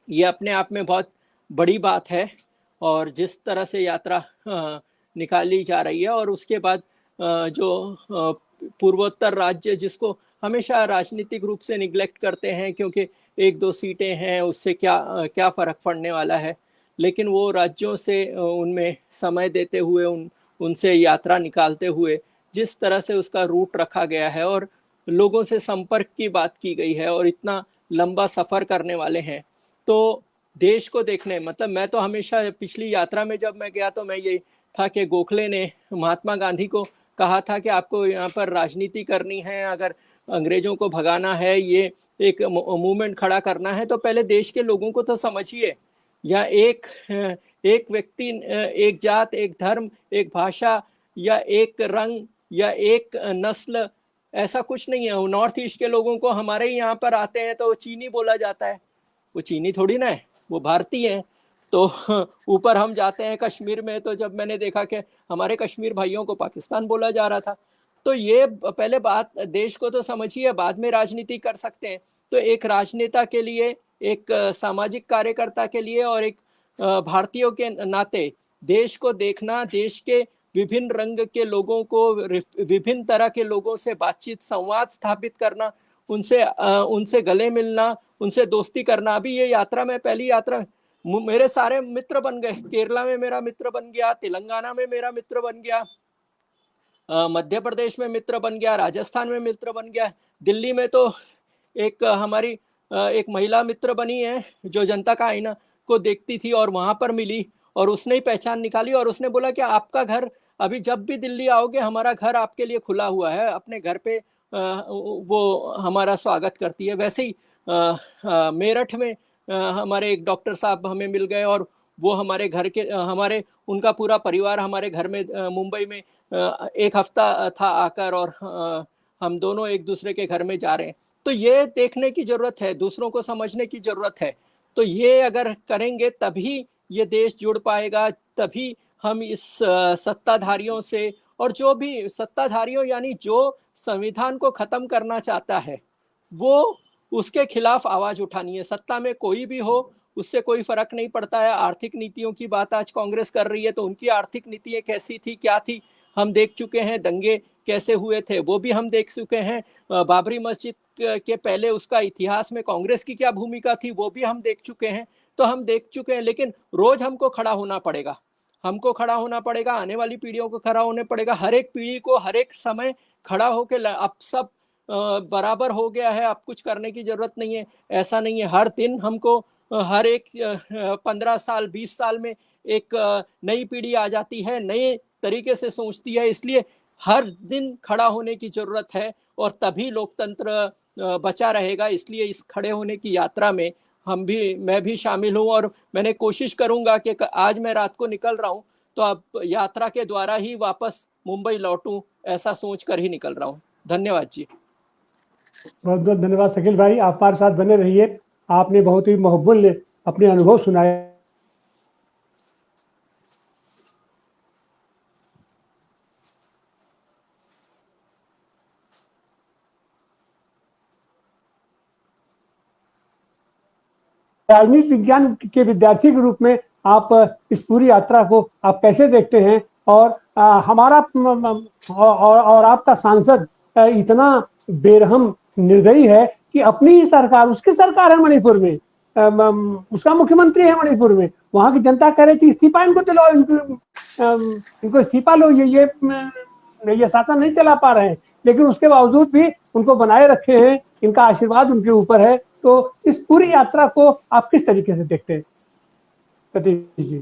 ये अपने आप में बहुत बड़ी बात है। और जिस तरह से यात्रा निकाली जा रही है, और उसके बाद जो पूर्वोत्तर राज्य जिसको हमेशा राजनीतिक रूप से निगलेक्ट करते हैं, क्योंकि 1-2 सीटें हैं, उससे क्या फर्क पड़ने वाला है, लेकिन वो राज्यों से उनमें समय देते हुए उनसे यात्रा निकालते हुए जिस तरह से उसका रूट रखा गया है और लोगों से संपर्क की बात की गई है, और इतना लंबा सफ़र करने वाले हैं, तो देश को देखने, मतलब मैं तो हमेशा पिछली यात्रा में जब मैं गया तो मैं ये था कि गोखले ने महात्मा गांधी को कहा था कि आपको यहाँ पर राजनीति करनी है, अगर अंग्रेजों को भगाना है, ये एक मूवमेंट खड़ा करना है, तो पहले देश के लोगों को तो समझिए। या एक व्यक्ति, एक जात, एक धर्म, एक भाषा या एक रंग या एक नस्ल, ऐसा कुछ नहीं है। नॉर्थ ईस्ट के लोगों को हमारे यहाँ पर आते हैं तो चीनी बोला जाता है, वो चीनी थोड़ी ना है, वो भारतीय हैं। तो ऊपर हम जाते हैं कश्मीर में, तो जब मैंने देखा कि हमारे कश्मीर भाइयों को पाकिस्तान बोला जा रहा था। तो ये पहले बात, देश को तो समझिए, बाद में राजनीति कर सकते हैं। तो एक राजनेता के लिए, एक सामाजिक कार्यकर्ता के लिए और एक भारतीयों के नाते देश को देखना, देश के विभिन्न रंग के लोगों को, विभिन्न तरह के लोगों से बातचीत, संवाद स्थापित करना, उनसे गले मिलना, उनसे दोस्ती करना। अभी ये यात्रा में, पहली यात्रा, मेरे सारे मित्र बन गए। केरला में मेरा मित्र बन गया, तेलंगाना में मेरा मित्र बन गया, मध्य प्रदेश में मित्र बन गया, राजस्थान में मित्र बन गया, दिल्ली में तो एक हमारी एक महिला मित्र बनी है जो जनता का आईना को देखती थी और वहां पर मिली, और उसने ही पहचान निकाली और उसने बोला कि आपका घर, अभी जब भी दिल्ली आओगे हमारा घर आपके लिए खुला हुआ है, अपने घर पे वो हमारा स्वागत करती है। वैसे ही मेरठ में हमारे एक डॉक्टर साहब हमें मिल गए, और वो हमारे घर के, उनका पूरा परिवार हमारे घर में मुंबई में एक हफ्ता था आकर, और हम दोनों एक दूसरे के घर में जा रहे हैं। तो ये देखने की जरूरत है, दूसरों को समझने की जरूरत है। तो ये अगर करेंगे तभी ये देश जुड़ पाएगा, तभी हम इस सत्ताधारियों से, और जो भी सत्ताधारियों यानी जो संविधान को खत्म करना चाहता है, वो उसके खिलाफ आवाज उठानी है। सत्ता में कोई भी हो, उससे कोई फर्क नहीं पड़ता है। आर्थिक नीतियों की बात आज कांग्रेस कर रही है, तो उनकी आर्थिक नीतियां कैसी थी, क्या थी, हम देख चुके हैं। दंगे कैसे हुए थे वो भी हम देख चुके हैं। बाबरी मस्जिद के पहले उसका इतिहास में कांग्रेस की क्या भूमिका थी वो भी हम देख चुके हैं। तो हम देख चुके हैं, लेकिन रोज हमको खड़ा होना पड़ेगा, आने वाली पीढ़ियों को खड़ा होने पड़ेगा। हर एक पीढ़ी को हर एक समय खड़ा होकर, अब सब बराबर हो गया है, अब कुछ करने की जरूरत नहीं है, ऐसा नहीं है। हर दिन हमको, हर एक 15 साल 20 साल में एक नई पीढ़ी आ जाती है, नए तरीके से सोचती है, इसलिए हर दिन खड़ा होने की जरूरत है, और तभी लोकतंत्र बचा रहेगा। इसलिए इस खड़े होने की यात्रा में मैं भी शामिल हूँ, और मैंने कोशिश करूंगा कि आज मैं रात को निकल रहा हूँ तो अब यात्रा के द्वारा ही वापस मुंबई लौटूं, ऐसा सोच कर ही निकल रहा हूँ। धन्यवाद जी। बहुत बहुत धन्यवाद शकील भाई, आप हमारे साथ बने रहिए। आपने बहुत ही बहुमूल्य अपने अनुभव सुनाए। राजनीति विज्ञान के विद्यार्थी के रूप में आप इस पूरी यात्रा को आप कैसे देखते हैं, और हमारा और आपका सांसद इतना बेरहम निर्दयी है कि अपनी ही सरकार, उसकी सरकार है मणिपुर में, उसका मुख्यमंत्री है मणिपुर में, वहां की जनता कह रही थी इस्तीफा इनको दिलाओ, इनको इस्तीफा लो, ये शासन नहीं चला पा रहे हैं, लेकिन उसके बावजूद भी उनको बनाए रखे हैं, इनका आशीर्वाद उनके ऊपर है। तो इस पूरी यात्रा को आप किस तरीके से देखते हैं सतीश जी?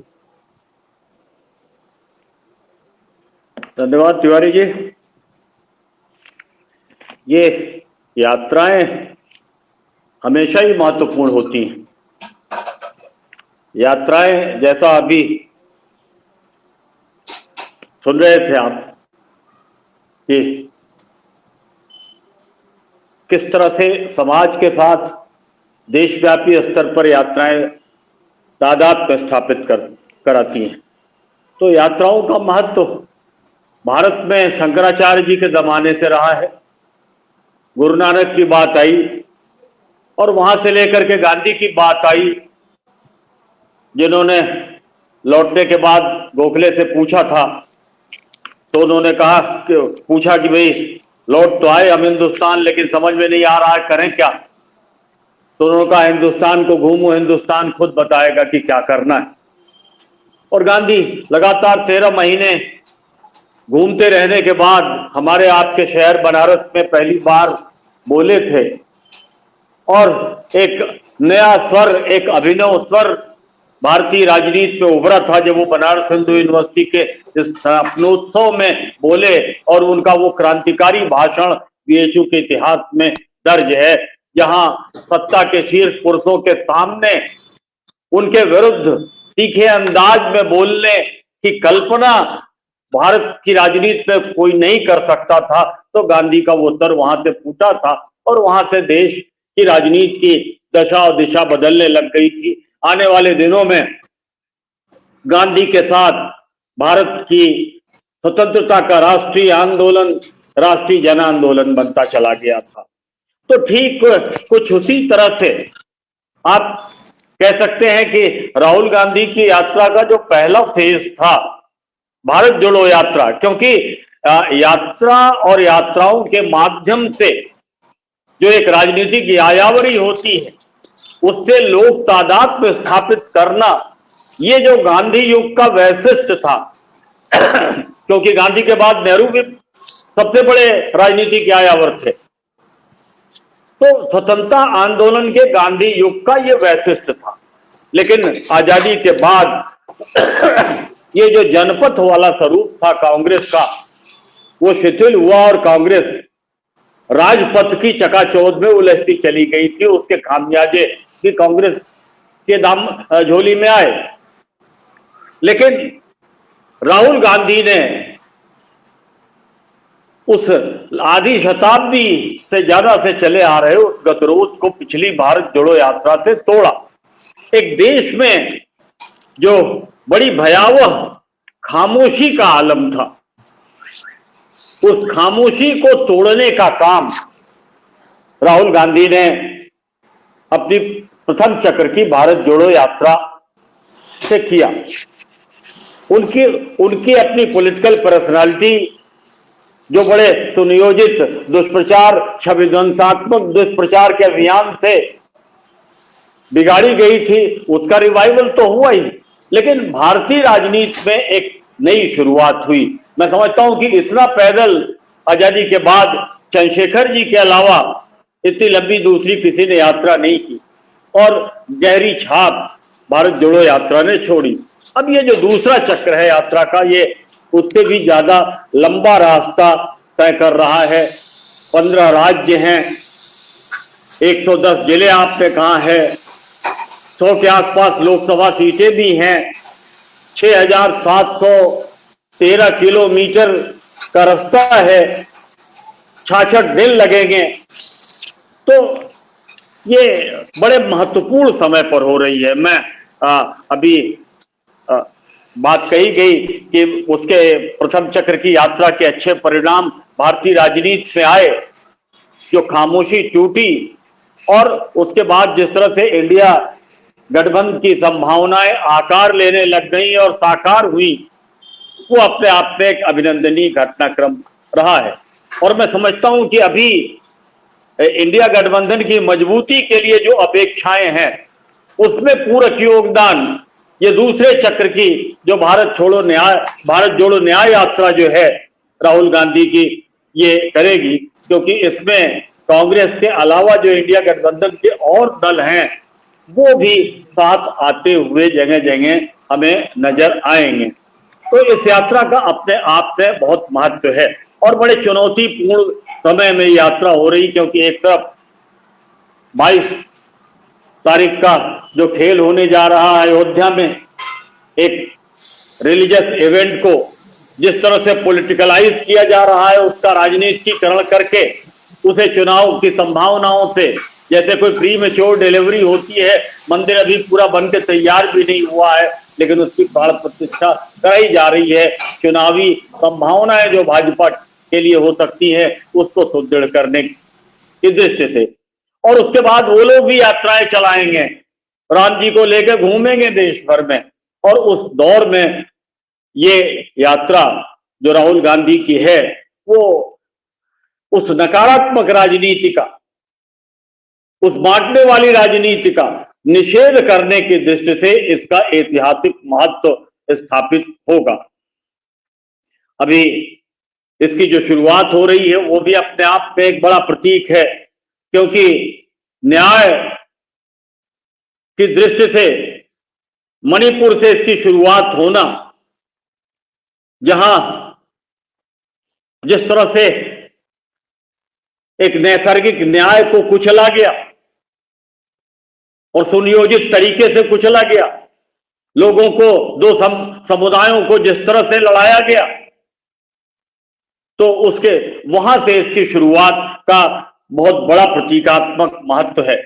धन्यवाद तिवारी जी। ये यात्राएं हमेशा ही महत्वपूर्ण होती हैं। यात्राएं, जैसा अभी सुन रहे थे आप कि किस तरह से समाज के साथ देशव्यापी स्तर पर यात्राएं तादाद में स्थापित कराती हैं, तो यात्राओं का महत्व भारत में शंकराचार्य जी के जमाने से रहा है। गुरु नानक की बात आई और वहां से लेकर के गांधी की बात आई, जिन्होंने लौटने के बाद गोखले से पूछा था, तो उन्होंने पूछा कि भाई लौट तो आए हम हिंदुस्तान, लेकिन समझ में नहीं आ रहा है, करें क्या? तो उन्होंने कहा हिंदुस्तान को घूमो, हिंदुस्तान खुद बताएगा कि क्या करना है। और गांधी लगातार 13 महीने घूमते रहने के बाद हमारे आपके शहर बनारस में पहली बार बोले थे और एक नया स्वर, एक अभिनव स्वर भारतीय राजनीति में उभरा था जब वो बनारस हिंदू यूनिवर्सिटी के इस स्थापनोत्सव में बोले और उनका वो क्रांतिकारी भाषण बीएचयू के इतिहास में दर्ज है, जहां सत्ता के शीर्ष पुरुषों के सामने उनके विरुद्ध तीखे अंदाज में बोलने की कल्पना भारत की राजनीति में कोई नहीं कर सकता था। तो गांधी का वो सर वहां से फूटा था और वहां से देश की राजनीति की दशा और दिशा बदलने लग गई थी। आने वाले दिनों में गांधी के साथ भारत की स्वतंत्रता का राष्ट्रीय आंदोलन राष्ट्रीय जन आंदोलन बनता चला गया था। तो ठीक कुछ उसी तरह से आप कह सकते हैं कि राहुल गांधी की यात्रा का जो पहला फेज था भारत जोड़ो यात्रा, क्योंकि यात्रा और यात्राओं के माध्यम से जो एक राजनीतिक यायावरी होती है उससे लोक तादाद में स्थापित करना, ये जो गांधी युग का वैशिष्ट था क्योंकि गांधी के बाद नेहरू भी सबसे बड़े राजनीतिक यायावर थे, तो स्वतंत्रता आंदोलन के गांधी युग का ये वैशिष्ट था। लेकिन आजादी के बाद ये जो जनपथ वाला स्वरूप था कांग्रेस का, वो शिथिल हुआ और कांग्रेस राजपथ की चकाचौंध में उलझती चली गई थी। उसके खामियाजे भी कांग्रेस के दाम झोली में आए। लेकिन राहुल गांधी ने उस आधी शताब्दी से ज्यादा से चले आ रहे उस गतिरोध को पिछली भारत जोड़ो यात्रा से तोड़ा। एक देश में जो बड़ी भयावह खामोशी का आलम था, उस खामोशी को तोड़ने का काम राहुल गांधी ने अपनी प्रथम चक्र की भारत जोड़ो यात्रा से किया। उनकी अपनी पॉलिटिकल पर्सनालिटी जो बड़े सुनियोजित दुष्प्रचार, छवि ध्वंसात्मक दुष्प्रचार के अभियान से बिगाड़ी गई थी, उसका रिवाइवल तो हुआ ही, लेकिन भारतीय राजनीति में एक नई शुरुआत हुई। मैं समझता हूं कि इतना पैदल आजादी के बाद चंद्रशेखर जी के अलावा इतनी लंबी दूसरी किसी ने यात्रा नहीं की और गहरी छाप भारत जोड़ो यात्रा ने छोड़ी। अब ये जो दूसरा चक्र है यात्रा का, ये उससे भी ज्यादा लंबा रास्ता तय कर रहा है। 15 राज्य हैं, 110 जिले आपने कहा है, 100 के आसपास लोकसभा सीटें भी हैं, 6713 किलोमीटर का रास्ता है, 66 दिन लगेंगे। तो ये बड़े महत्वपूर्ण समय पर हो रही है। मैं अभी बात कही गई कि उसके प्रथम चक्र की यात्रा के अच्छे परिणाम भारतीय राजनीति में आए, जो खामोशी टूटी और उसके बाद जिस तरह से इंडिया गठबंधन की संभावनाएं आकार लेने लग गई और साकार हुई, वो अपने आप में एक अभिनंदनीय घटनाक्रम रहा है। और मैं समझता हूं कि अभी इंडिया गठबंधन की मजबूती के लिए जो अपेक्षाएं हैं, उसमें पूरक योगदान ये दूसरे चक्र की जो भारत जोड़ो न्याय यात्रा जो है राहुल गांधी की, ये करेगी, क्योंकि इसमें कांग्रेस के अलावा जो इंडिया गठबंधन के और दल हैं वो भी साथ आते हुए जगह जगह हमें नजर आएंगे। तो इस यात्रा का अपने आप में बहुत महत्व है और बड़े चुनौतीपूर्ण समय में यात्रा हो रही, क्योंकि एक तरफ 22 तारीख का जो खेल होने जा रहा है अयोध्या में, एक रिलीजियस इवेंट को जिस तरह से पॉलिटिकलाइज किया जा रहा है, उसका राजनीतिकरण करके उसे चुनाव की संभावनाओं से, जैसे कोई प्री मैच्योर डिलीवरी होती है, मंदिर अभी पूरा बनकर तैयार भी नहीं हुआ है लेकिन उसकी प्राण प्रतिष्ठा कराई जा रही है। चुनावी संभावनाएं जो भाजपा के लिए हो सकती है उसको सुदृढ़ करने की दृष्टि से, और उसके बाद वो लोग भी यात्राएं चलाएंगे, राम जी को लेकर घूमेंगे देश भर में। और उस दौर में ये यात्रा जो राहुल गांधी की है वो उस नकारात्मक राजनीति का, उस बांटने वाली राजनीति का निषेध करने की दृष्टि से इसका ऐतिहासिक महत्व स्थापित होगा। अभी इसकी जो शुरुआत हो रही है वो भी अपने आप में एक बड़ा प्रतीक है, क्योंकि न्याय की दृष्टि से मणिपुर से इसकी शुरुआत होना, जहां जिस तरह से एक नैसर्गिक न्याय को कुचला गया और सुनियोजित तरीके से कुचला गया, लोगों को, दो समुदायों को जिस तरह से लड़ाया गया, तो उसके वहां से इसकी शुरुआत का बहुत बड़ा प्रतीकात्मक महत्व है।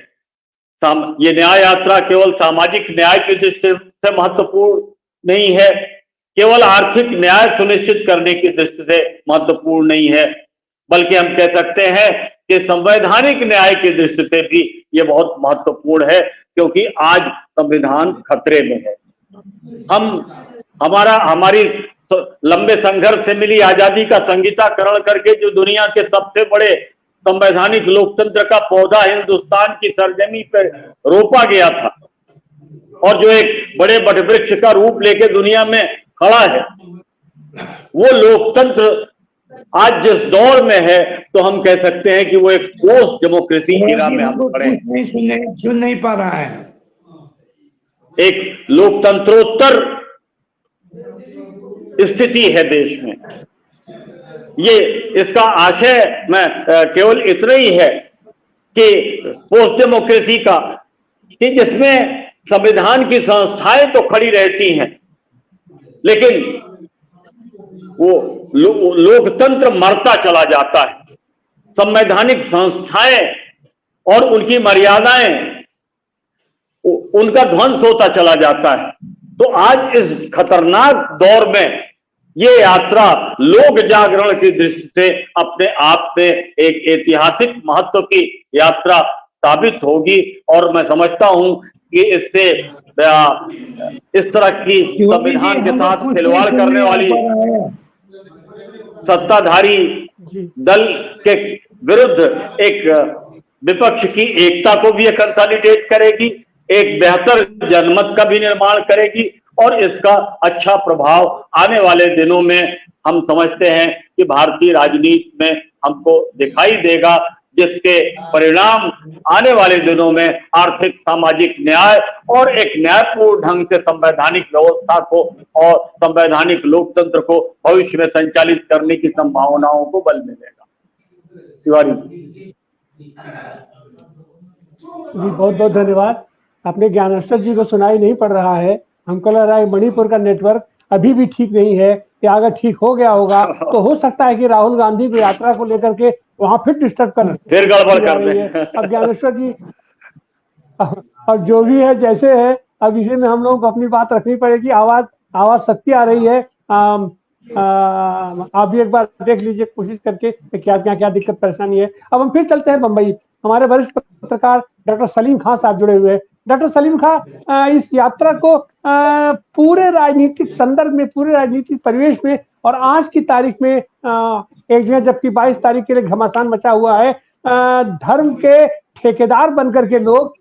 ये न्याय यात्रा केवल सामाजिक न्याय की दृष्टि से महत्वपूर्ण नहीं है, केवल आर्थिक न्याय सुनिश्चित करने की दृष्टि से महत्वपूर्ण नहीं है, बल्कि हम कह सकते हैं कि संवैधानिक न्याय की दृष्टि से भी ये बहुत महत्वपूर्ण है, क्योंकि आज संविधान खतरे में है। हमारी लंबे संघर्ष से मिली आजादी का संगीताकरण करके जो दुनिया के सबसे बड़े संवैधानिक लोकतंत्र का पौधा हिंदुस्तान की सरजमी पर रोपा गया था और जो एक बड़े वटवृक्ष का रूप लेके दुनिया में खड़ा है, वो लोकतंत्र आज जिस दौर में है तो हम कह सकते हैं कि वो एक पोस्ट डेमोक्रेसी एरा में हम खड़े हैं। सुन नहीं पा रहा है। एक लोकतंत्रोत्तर स्थिति है देश में। ये इसका आशय मैं केवल इतना ही है कि पोस्ट डेमोक्रेसी का, कि जिसमें संविधान की संस्थाएं तो खड़ी रहती हैं लेकिन वो लोकतंत्र मरता चला जाता है। संवैधानिक संस्थाएं और उनकी मर्यादाएं, उनका ध्वंस होता चला जाता है। तो आज इस खतरनाक दौर में ये यात्रा लोक जागरण की दृष्टि से अपने आप में एक ऐतिहासिक महत्व की यात्रा साबित होगी, और मैं समझता हूं कि इससे इस तरह की संविधान के साथ खिलवाड़ करने वाली सत्ताधारी दल के विरुद्ध एक विपक्ष की एकता को भी कंसोलिडेट करेगी, एक बेहतर जनमत का भी निर्माण करेगी, और इसका अच्छा प्रभाव आने वाले दिनों में हम समझते हैं कि भारतीय राजनीति में हमको दिखाई देगा, जिसके परिणाम आने वाले दिनों में आर्थिक सामाजिक न्याय और एक न्यायपूर्ण ढंग से संवैधानिक व्यवस्था को और संवैधानिक लोकतंत्र को भविष्य में संचालित करने की संभावनाओं को बल मिलेगा। तिवारी जी बहुत बहुत धन्यवाद। अपने ज्ञानेश्वर जी को सुनाई नहीं पड़ रहा है, हमको लग रहा है मणिपुर का नेटवर्क अभी भी ठीक नहीं है, या अगर ठीक हो गया होगा तो हो सकता है कि राहुल गांधी की यात्रा को लेकर के वहां फिर डिस्टर्ब कर, फिर गड़बड़ कर रही है। अब ज्ञानेश्वर जी, अब जो भी है जैसे है, अब इसी में हम लोग को अपनी बात रखनी पड़ेगी। आवाज सख्ती आ रही है। आप भी एक बार देख लीजिए कोशिश करके क्या दिक्कत परेशानी है। अब हम फिर चलते हैं बंबई। हमारे वरिष्ठ पत्रकार डॉक्टर सलीम खान साहब जुड़े हुए हैं। डॉक्टर सलीम खान, इस यात्रा को पूरे राजनीतिक संदर्भ में, पूरे राजनीतिक परिवेश में और आज की तारीख में एक जगह जबकि 22 तारीख के लिए घमासान मचा हुआ है, धर्म के ठेकेदार बनकर के लोग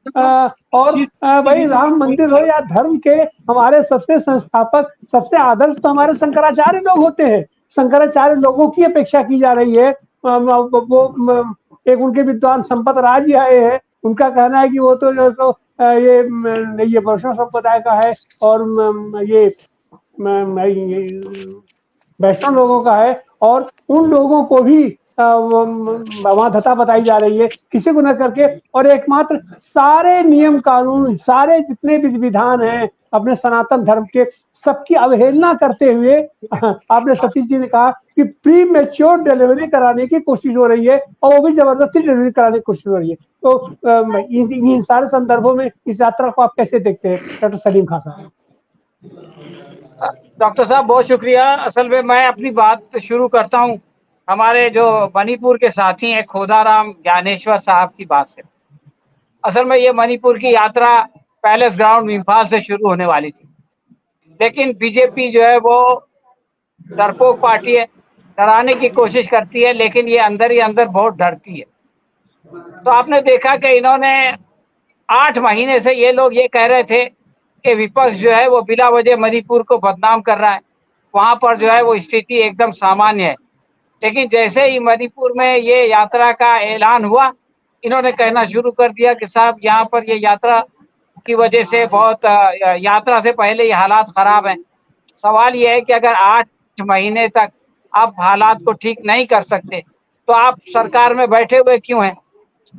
और भाई राम मंदिर हो या धर्म के हमारे सबसे संस्थापक, सबसे आदर्श तो हमारे शंकराचार्य लोग होते हैं। शंकराचार्य लोगों की अपेक्षा की जा रही है। वो एक उनके विद्वान संपत राज जी आए हैं, उनका कहना है कि वो तो जो तो ये वैष्णव संप्रदाय का है और ये वैष्णव लोगों का है, और उन लोगों को भी वहां धता बताई जा रही है, किसी को न करके। और एकमात्र सारे नियम कानून, सारे जितने भी विधान हैं अपने सनातन धर्म के, सबकी अवहेलना करते हुए आपने सतीश जी ने कहा कि प्री मेच्योर डिलीवरी कराने की कोशिश हो रही है, और वो भी जबरदस्ती डिलीवरी कराने की कोशिश हो रही है। तो इन सारे संदर्भों में इस यात्रा को आप कैसे देखते हैं डॉक्टर सलीम खान साहब? डॉक्टर साहब बहुत शुक्रिया। असल में मैं अपनी बात शुरू करता हूं हमारे जो मणिपुर के साथी हैं खोदाराम ज्ञानेश्वर साहब की बात से। असल में ये मणिपुर की यात्रा पैलेस ग्राउंड इम्फाल से शुरू होने वाली थी, लेकिन बीजेपी जो है वो डरपोक पार्टी है, डराने की कोशिश करती है, लेकिन ये अंदर ही अंदर बहुत डरती है। तो आपने देखा कि इन्होंने 8 महीने से ये लोग ये कह रहे थे कि विपक्ष जो है वो बिला वजह मणिपुर को बदनाम कर रहा है, वहां पर जो है वो स्थिति एकदम सामान्य है। लेकिन जैसे ही मणिपुर में ये यात्रा का ऐलान हुआ, इन्होंने कहना शुरू कर दिया कि साहब यहाँ पर ये यात्रा की वजह से बहुत यात्रा से पहले ये हालात खराब हैं। सवाल ये है कि अगर 8 महीने तक आप हालात को ठीक नहीं कर सकते तो आप सरकार में बैठे हुए क्यों हैं?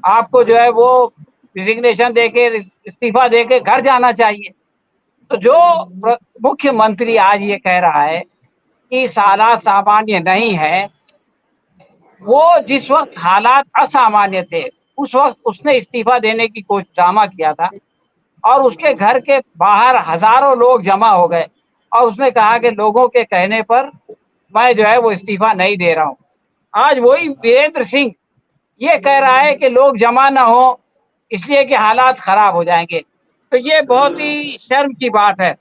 आपको जो है वो रिजिग्नेशन देके, इस्तीफा देके घर जाना चाहिए। तो जो मुख्यमंत्री आज ये कह रहा है कि हालात सामान्य नहीं है, वो जिस वक्त हालात असामान्य थे उस वक्त उसने इस्तीफा देने की कोशिश ड्रामा किया था, और उसके घर के बाहर हजारों लोग जमा हो गए और उसने कहा कि लोगों के कहने पर मैं जो है वो इस्तीफा नहीं दे रहा हूँ। आज वही वीरेंद्र सिंह ये कह रहा है कि लोग जमा ना हो इसलिए कि हालात खराब हो जाएंगे। तो ये बहुत ही शर्म की बात है।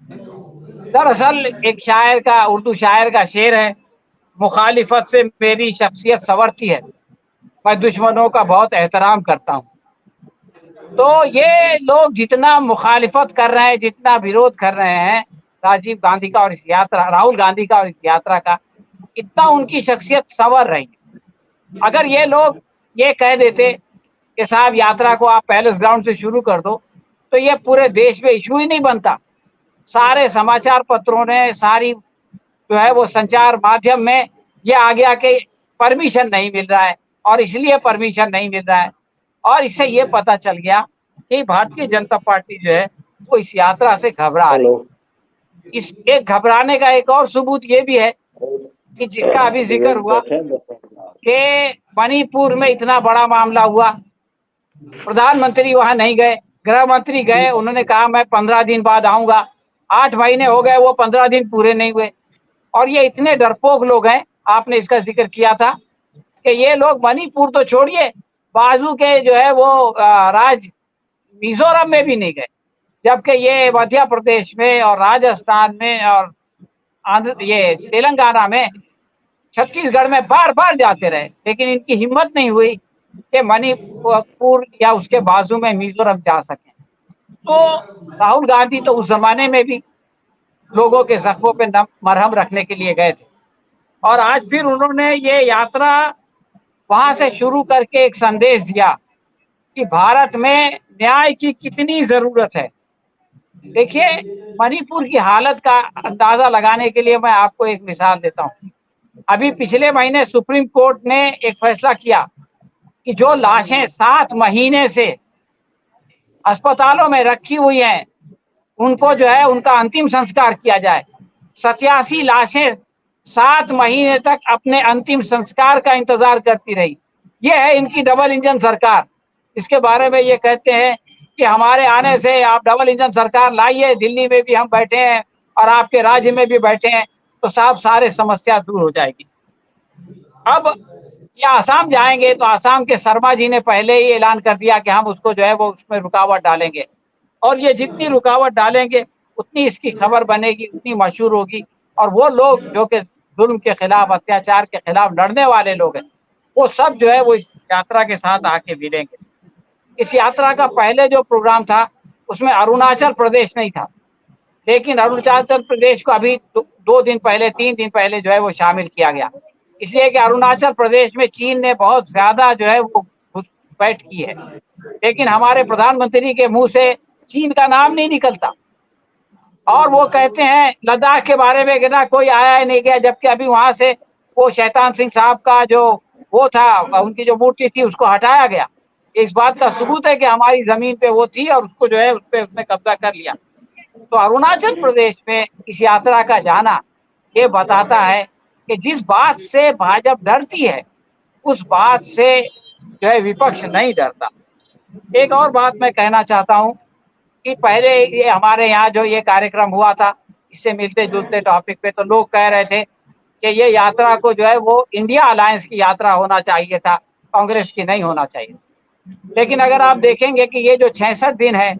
दरअसल एक शायर का, उर्दू शायर का शेर है, मुखालिफत से मेरी शख्सियत संवरती है, मैं दुश्मनों का बहुत एहतराम करता हूँ। तो ये लोग जितना मुखालिफत कर रहे हैं, जितना विरोध कर रहे हैं राजीव गांधी का और इस यात्रा, राहुल गांधी का और इस यात्रा का, इतना उनकी शख्सियत संवर रही है। अगर ये लोग ये कह देते कि साहब यात्रा को आप पैलेस ग्राउंड से शुरू कर दो, तो ये पूरे देश में इशू ही नहीं बनता। सारे समाचार पत्रों ने, सारी जो है वो संचार माध्यम में ये आ गया कि परमिशन नहीं मिल रहा है, और इसलिए परमिशन नहीं मिल रहा है। और इससे ये पता चल गया कि भारतीय जनता पार्टी जो है वो इस यात्रा से घबरा रही है। इस एक घबराने का एक और सबूत ये भी है कि जिसका अभी जिक्र हुआ कि मणिपुर में इतना बड़ा मामला हुआ, प्रधानमंत्री वहां नहीं गए, गृह मंत्री गए, उन्होंने कहा मैं 15 दिन बाद आऊंगा। 8 महीने हो गए, वो 15 दिन पूरे नहीं हुए। और ये इतने डरपोक लोग हैं, आपने इसका जिक्र किया था कि ये लोग मणिपुर तो छोड़िए, बाजू के जो है वो राज्य मिजोरम में भी नहीं गए, जबकि ये मध्य प्रदेश में और राजस्थान में और ये तेलंगाना में, छत्तीसगढ़ में बार बार जाते रहे, लेकिन इनकी हिम्मत नहीं हुई कि मणिपुर या उसके बाजू में मिजोरम जा सके। तो राहुल गांधी तो उस जमाने में भी लोगों के जख्मों पे मरहम रखने के लिए गए थे, और आज फिर उन्होंने ये यात्रा वहां से शुरू करके एक संदेश दिया कि भारत में न्याय की कितनी जरूरत है। देखिए, मणिपुर की हालत का अंदाजा लगाने के लिए मैं आपको एक मिसाल देता हूँ। अभी पिछले महीने सुप्रीम कोर्ट ने एक फैसला किया कि जो लाशें 7 महीने से अस्पतालों में रखी हुई हैं, उनको जो है उनका अंतिम संस्कार किया जाए। 87 लाशें 7 महीने तक अपने अंतिम संस्कार का इंतजार करती रही। ये है इनकी डबल इंजन सरकार। इसके बारे में ये कहते हैं कि हमारे आने से आप डबल इंजन सरकार लाइए, दिल्ली में भी हम बैठे हैं और आपके राज्य में भी बैठे हैं, तो साहब सारे समस्या दूर हो जाएगी। अब ये आसाम जाएंगे तो आसाम के शर्मा जी ने पहले ही ऐलान कर दिया कि हम उसको जो है वो उसमें रुकावट डालेंगे, और ये जितनी रुकावट डालेंगे उतनी इसकी खबर बनेगी, उतनी मशहूर होगी, और वो लोग जो कि जुल्म के खिलाफ, अत्याचार के खिलाफ लड़ने वाले लोग हैं, वो सब जो है वो इस यात्रा के साथ आके मिलेंगे। इस यात्रा का पहले जो प्रोग्राम था उसमें अरुणाचल प्रदेश नहीं था, लेकिन अरुणाचल प्रदेश को अभी 2 दिन पहले, 3 दिन पहले जो है वो शामिल किया गया। इसलिए कि अरुणाचल प्रदेश में चीन ने बहुत ज्यादा जो है वो घुसपैठ की है, लेकिन हमारे प्रधानमंत्री के मुंह से चीन का नाम नहीं निकलता। और वो कहते हैं लद्दाख के बारे में कि ना कोई आया ही नहीं गया, जबकि अभी वहां से वो शैतान सिंह साहब का जो वो था, उनकी जो मूर्ति थी उसको हटाया गया। इस बात का सबूत है कि हमारी जमीन पे वो थी और उसको जो है उस पे उसने कब्जा कर लिया। तो अरुणाचल प्रदेश में इस यात्रा का जाना ये बताता है कि जिस बात से भाजपा डरती है उस बात से जो है विपक्ष नहीं डरता। एक और बात मैं कहना चाहता हूं कि पहले ये हमारे यहाँ जो ये कार्यक्रम हुआ था, इससे मिलते जुलते टॉपिक पे तो लोग कह रहे थे कि ये यात्रा को जो है वो इंडिया अलायंस की यात्रा होना चाहिए था, कांग्रेस की नहीं होना चाहिए। लेकिन अगर आप देखेंगे कि ये जो 66 दिन है,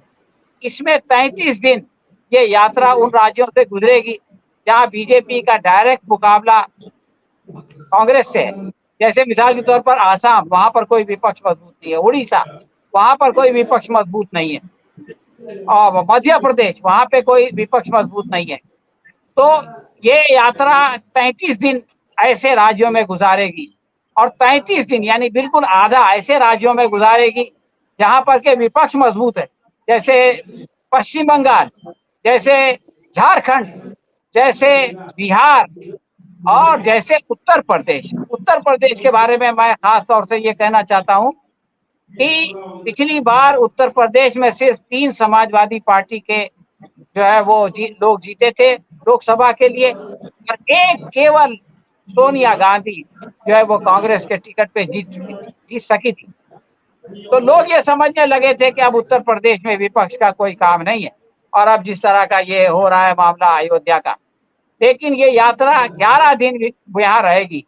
इसमें 33 दिन ये यात्रा उन राज्यों से गुजरेगी जहाँ बीजेपी का डायरेक्ट मुकाबला कांग्रेस से है। जैसे मिसाल के तौर पर आसाम, वहां पर कोई विपक्ष मजबूत नहीं है। उड़ीसा, वहां पर कोई विपक्ष मजबूत नहीं है। और मध्य प्रदेश, वहां पे कोई विपक्ष मजबूत नहीं है। तो ये यात्रा 33 दिन ऐसे राज्यों में गुजारेगी और 33 दिन यानी बिल्कुल आधा ऐसे राज्यों में गुजारेगी जहां पर के विपक्ष मजबूत है, जैसे पश्चिम बंगाल, जैसे झारखंड, जैसे बिहार और जैसे उत्तर प्रदेश। उत्तर प्रदेश के बारे में मैं खास तौर से ये कहना चाहता हूं कि पिछली बार उत्तर प्रदेश में सिर्फ 3 समाजवादी पार्टी के जो है वो लोग जीते थे लोकसभा के लिए, और एक केवल सोनिया गांधी जो है वो कांग्रेस के टिकट पे जीत सकी थी। तो लोग ये समझने लगे थे कि अब उत्तर प्रदेश में विपक्ष का कोई काम नहीं है, और अब जिस तरह का ये हो रहा है मामला अयोध्या का। लेकिन ये यात्रा 11 दिन यहाँ रहेगी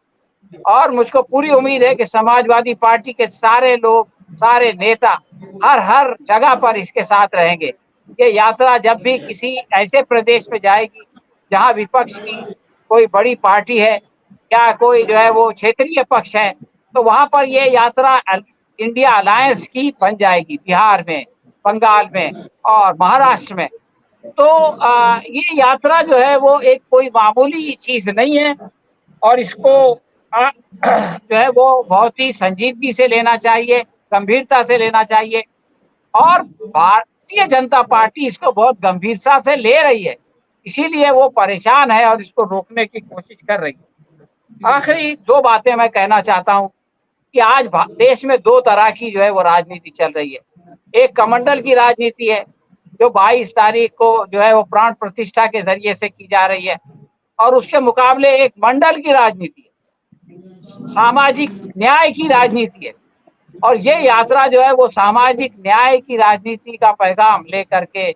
और मुझको पूरी उम्मीद है कि समाजवादी पार्टी के सारे लोग, सारे नेता हर जगह पर इसके साथ रहेंगे। ये यात्रा जब भी किसी ऐसे प्रदेश में जाएगी जहां विपक्ष की कोई बड़ी पार्टी है या कोई जो है वो क्षेत्रीय पक्ष है, तो वहां पर ये यात्रा इंडिया अलायंस की बन जाएगी, बिहार में, बंगाल में और महाराष्ट्र में। तो ये यात्रा जो है वो एक कोई मामूली चीज नहीं है और इसको जो है वो बहुत ही संजीदगी से लेना चाहिए, गंभीरता से लेना चाहिए, और भारतीय जनता पार्टी इसको बहुत गंभीरता से ले रही है, इसीलिए वो परेशान है और इसको रोकने की कोशिश कर रही है। आखिरी 2 बातें मैं कहना चाहता हूं कि आज देश में 2 तरह की जो है वो राजनीति चल रही है। एक कमंडल की राजनीति है जो 22 तारीख को जो है वो प्राण प्रतिष्ठा के जरिए से की जा रही है, और उसके मुकाबले एक मंडल की राजनीति है, सामाजिक न्याय की राजनीति है। और ये यात्रा जो है वो सामाजिक न्याय की राजनीति का पैगाम लेकर के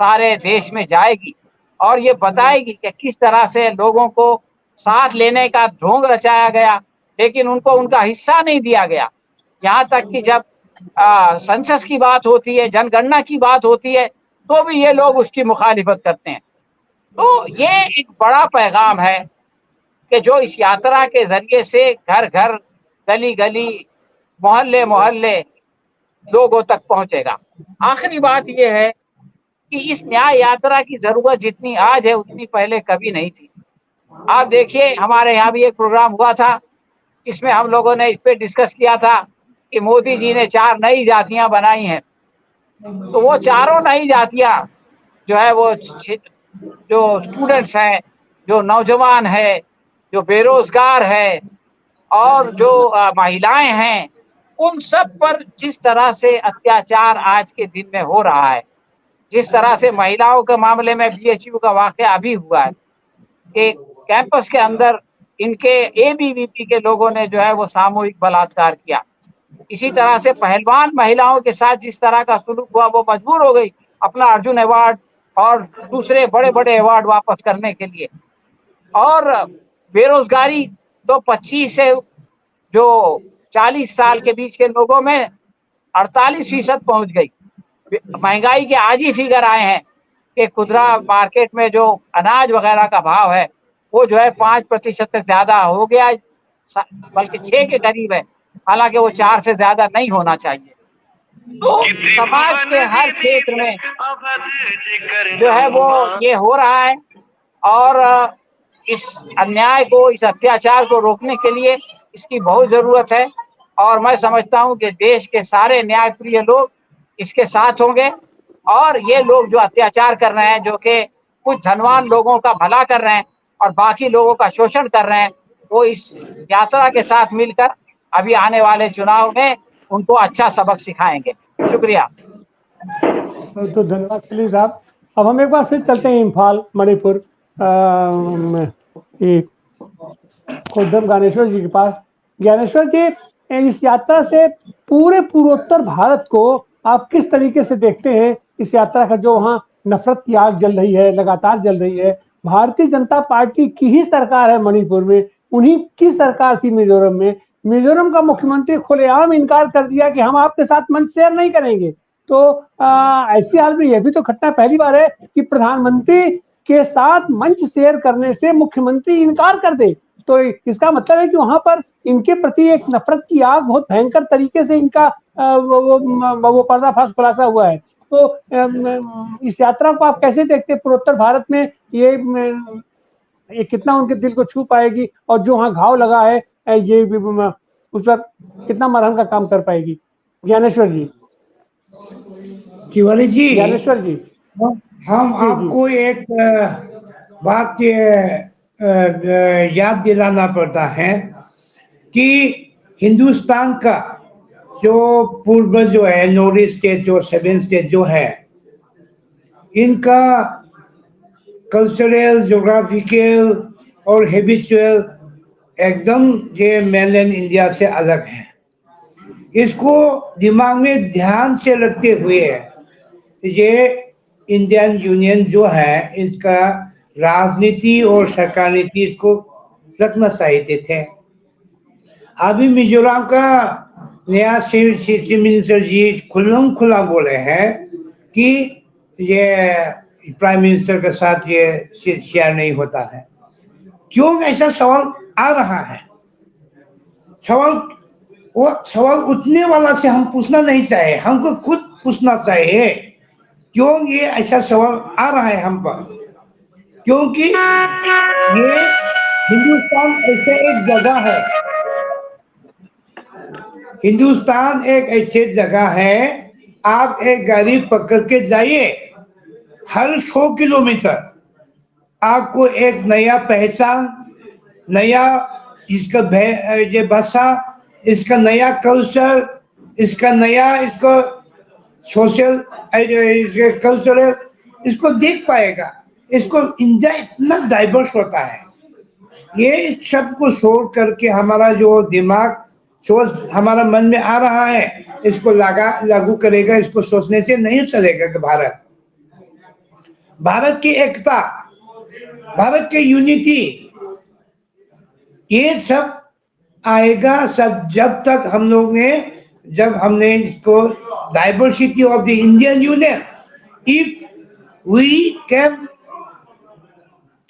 सारे देश में जाएगी और ये बताएगी कि किस तरह से लोगों को साथ लेने का ढोंग रचाया गया, लेकिन उनको उनका हिस्सा नहीं दिया गया। यहाँ तक कि जब सेंसस की बात होती है, जनगणना की बात होती है, तो भी ये लोग उसकी मुखालिफत करते हैं। तो ये एक बड़ा पैगाम है कि जो इस यात्रा के जरिए से घर घर, गली गली, मोहल्ले मोहल्ले लोगों तक पहुंचेगा। आखिरी बात यह है कि इस न्याय यात्रा की जरूरत जितनी आज है उतनी पहले कभी नहीं थी। आप देखिए, हमारे यहाँ भी एक प्रोग्राम हुआ था जिसमें हम लोगों ने इस पे डिस्कस किया था कि मोदी जी ने 4 नई जातियां बनाई हैं। तो वो चारों नई जातियां जो है वो जो स्टूडेंट्स हैं, जो नौजवान है, जो बेरोजगार है और जो महिलाएं हैं, उन सब पर जिस तरह से अत्याचार आज के दिन में हो रहा है, जिस तरह से महिलाओं के मामले में बीएचयू का वाकया अभी हुआ है कि कैंपस के अंदर इनके एबीवीपी के लोगों ने जो है वो सामूहिक बलात्कार किया। इसी तरह से पहलवान महिलाओं के साथ जिस तरह का सुलूक हुआ, वो मजबूर हो गई अपना अर्जुन अवार्ड और दूसरे बड़े बड़े अवार्ड वापस करने के लिए। और बेरोजगारी तो 25 से जो 40 साल के बीच के लोगों में 48% पहुंच गई। महंगाई के आज ही फिगर आए हैं कि खुदरा मार्केट में जो अनाज वगैरह का भाव है वो जो है 5% से ज्यादा हो गया, बल्कि 6 के करीब है, हालांकि वो 4 से ज्यादा नहीं होना चाहिए। तो समाज के हर क्षेत्र में जो है वो ये हो रहा है और इस अन्याय को, इस अत्याचार को रोकने के लिए इसकी बहुत जरूरत है। और मैं समझता हूं कि देश के सारे न्यायप्रिय लोग इसके साथ होंगे और ये लोग जो अत्याचार कर रहे हैं, जो कि कुछ धनवान लोगों का भला कर रहे हैं और बाकी लोगों का शोषण कर रहे हैं, वो इस यात्रा के साथ मिलकर अभी आने वाले चुनाव में उनको अच्छा सबक सिखाएंगे। शुक्रिया। तो धन्यवाद खलील साहब। अब हम एक बार फिर चलते हैं इम्फाल, मणिपुर, खोदम ज्ञानेश्वर जी के पास। ज्ञानेश्वर जी, इस यात्रा से पूरे पूर्वोत्तर भारत को आप किस तरीके से देखते हैं? इस यात्रा का जो वहाँ नफरत की आग जल रही है, लगातार जल रही है। भारतीय जनता पार्टी की ही सरकार है मणिपुर में, उन्हीं की सरकार थी मिजोरम में। मिजोरम का मुख्यमंत्री खुलेआम इनकार कर दिया कि हम आपके साथ मंच शेयर नहीं करेंगे। तो ऐसी हाल में यह भी तो घटना पहली बार है कि प्रधानमंत्री के साथ मंच शेयर करने से मुख्यमंत्री इनकार कर दे। तो इसका मतलब है कि वहां पर इनके प्रति एक नफरत की आग बहुत भयंकर तरीके से इनका वो पर्दाफाश खुलासा हुआ है। तो इस यात्रा को आप कैसे देखते हैं? पूर्वोत्तर भारत में ये कितना उनके दिल को छू पाएगी, और जो वहाँ घाव लगा है ये उस पर कितना मरहम का काम कर पाएगी? ज्ञानेश्वर जी। तिवारी जी, ज्ञानेश्वर जी, हम आपको एक बात याद दिलाना पड़ता है कि हिंदुस्तान का जो पूर्व जो है, नॉर्थ ईस्ट स्टेट जो 7 स्टेट जो है, इनका कल्चरल, ज्योग्राफिकल और हैबिचुअल एकदम ये मेनलैंड इंडिया से अलग है। इसको दिमाग में ध्यान से रखते हुए ये इंडियन यूनियन जो है, इसका राजनीति और सरकार नीति इसको रखना चाहिए थे। अभी मिजोरम का नया चीफ मिनिस्टर जी खुल्लम खुला बोले हैं कि ये प्राइम मिनिस्टर के साथ ये शेयर नहीं होता है। क्यों ऐसा सवाल आ रहा है? सवाल उठने वाला से हम पूछना नहीं चाहिए, हमको खुद पूछना चाहिए क्यों ये ऐसा सवाल आ रहा है हम पर। क्योंकि ये हिंदुस्तान ऐसे एक जगह है, हिंदुस्तान एक ऐसी जगह है, आप एक गाड़ी पकड़ के जाइए, हर 100 किलोमीटर आपको एक नया पहचान, नया इसका ये भाषा, इसका नया कल्चर, इसका नया इसको सोशल कल्चरल इसको देख पाएगा। इसको इंडिया इतना डाइवर्स होता है, ये इस सब को छोड़ करके हमारा जो दिमाग सोच हमारा मन में आ रहा है, इसको लागू करेगा। इसको सोचने से नहीं चलेगा कि भारत की एकता, भारत की यूनिटी, ये सब आएगा सब जब तक हम लोग ने, जब हमने इसको diversity of the Indian union, if we can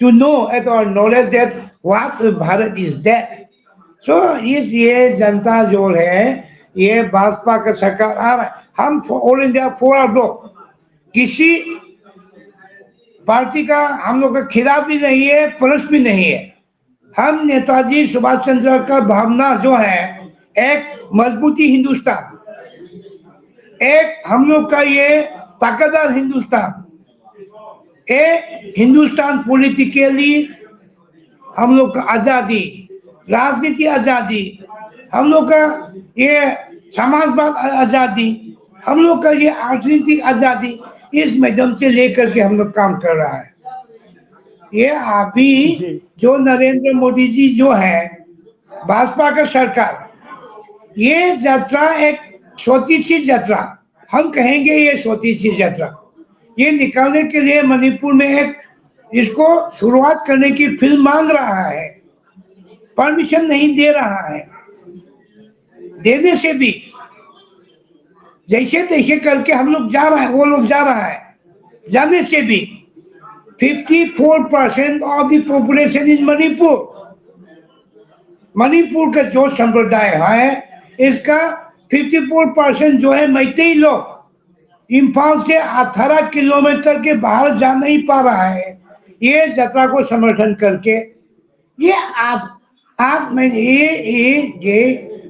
to know at our knowledge that what Bharat is that. So ये जनता जो है, ये भाजपा का सरकार आ रहा है। हम ऑल इंडिया फॉरवर्ड ब्लॉक किसी पार्टी का हम लोग का खिलाफ भी नहीं है, प्लस भी नहीं है। हम नेताजी सुभाष चंद्र का भावना जो है, एक मजबूती हिंदुस्तान, एक हम लोग का ये ताकतवर हिंदुस्तान, एक हिंदुस्तान पॉलिटिकली हम लोग का आजादी, राजनीति आजादी, हम लोग का ये समाजवाद आजादी, हम लोग का ये राजनीतिक आजादी, इस माध्यम से लेकर के हम लोग काम कर रहा है। ये अभी जो नरेंद्र मोदी जी जो है, भाजपा का सरकार, ये यात्रा एक छोटी सी यात्रा, हम कहेंगे ये छोटी सी यात्रा, ये निकालने के लिए मणिपुर में एक इसको शुरुआत करने की फिल्म मांग रहा है, परमिशन नहीं दे रहा है। देने से भी जैसे तैसे करके हम लोग जा रहे हैं, वो लोग जा रहा है, जाने से भी 54% of the population in Manipur, Manipur का जो संप्रदाय है इसका 54% जो है मैतेई लोग, इम्फाल से 18 किलोमीटर के बाहर जा नहीं पा रहा है। ये यात्रा को समर्थन करके ये ये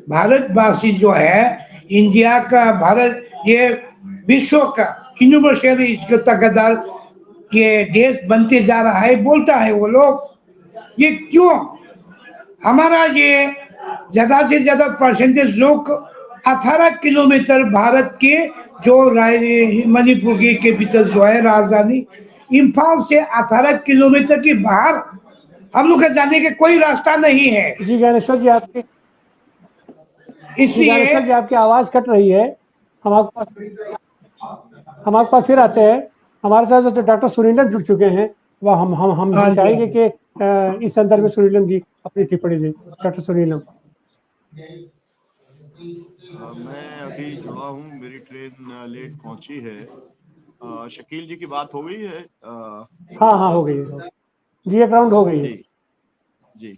भारतवासी जो है, इंडिया का, भारत, ये विश्व का यूनिवर्सल इसका तकदार, ये देश बनते जा रहा है, बोलता है वो लोग। ये क्यों? हमारा ये ज्यादा से ज्यादा परसेंटेज लोग 18 किलोमीटर भारत के जो मणिपुर के भीतर जो है राजधानी इम्फाल से 18 किलोमीटर के बाहर हम लोग का जाने का कोई रास्ता नहीं है। जी ज्ञानेश्वर जी, इसलिए आपकी आवाज कट रही है। हम आपके पास फिर आते हैं। हमारे साथ जो डॉक्टर सुनीलम जुड़ चुके हैं, वह हम चाहेंगे कि इस संदर्भ में सुनीलम जी अपनी टिप्पणी दें। डॉक्टर सुनीलम। मैं अभी जुड़ा हूँ, मेरी ट्रेन लेट पहुंची है। शकील जी की बात हो गई है? हाँ हो गई है जी, एक राउंड हो गई है जी।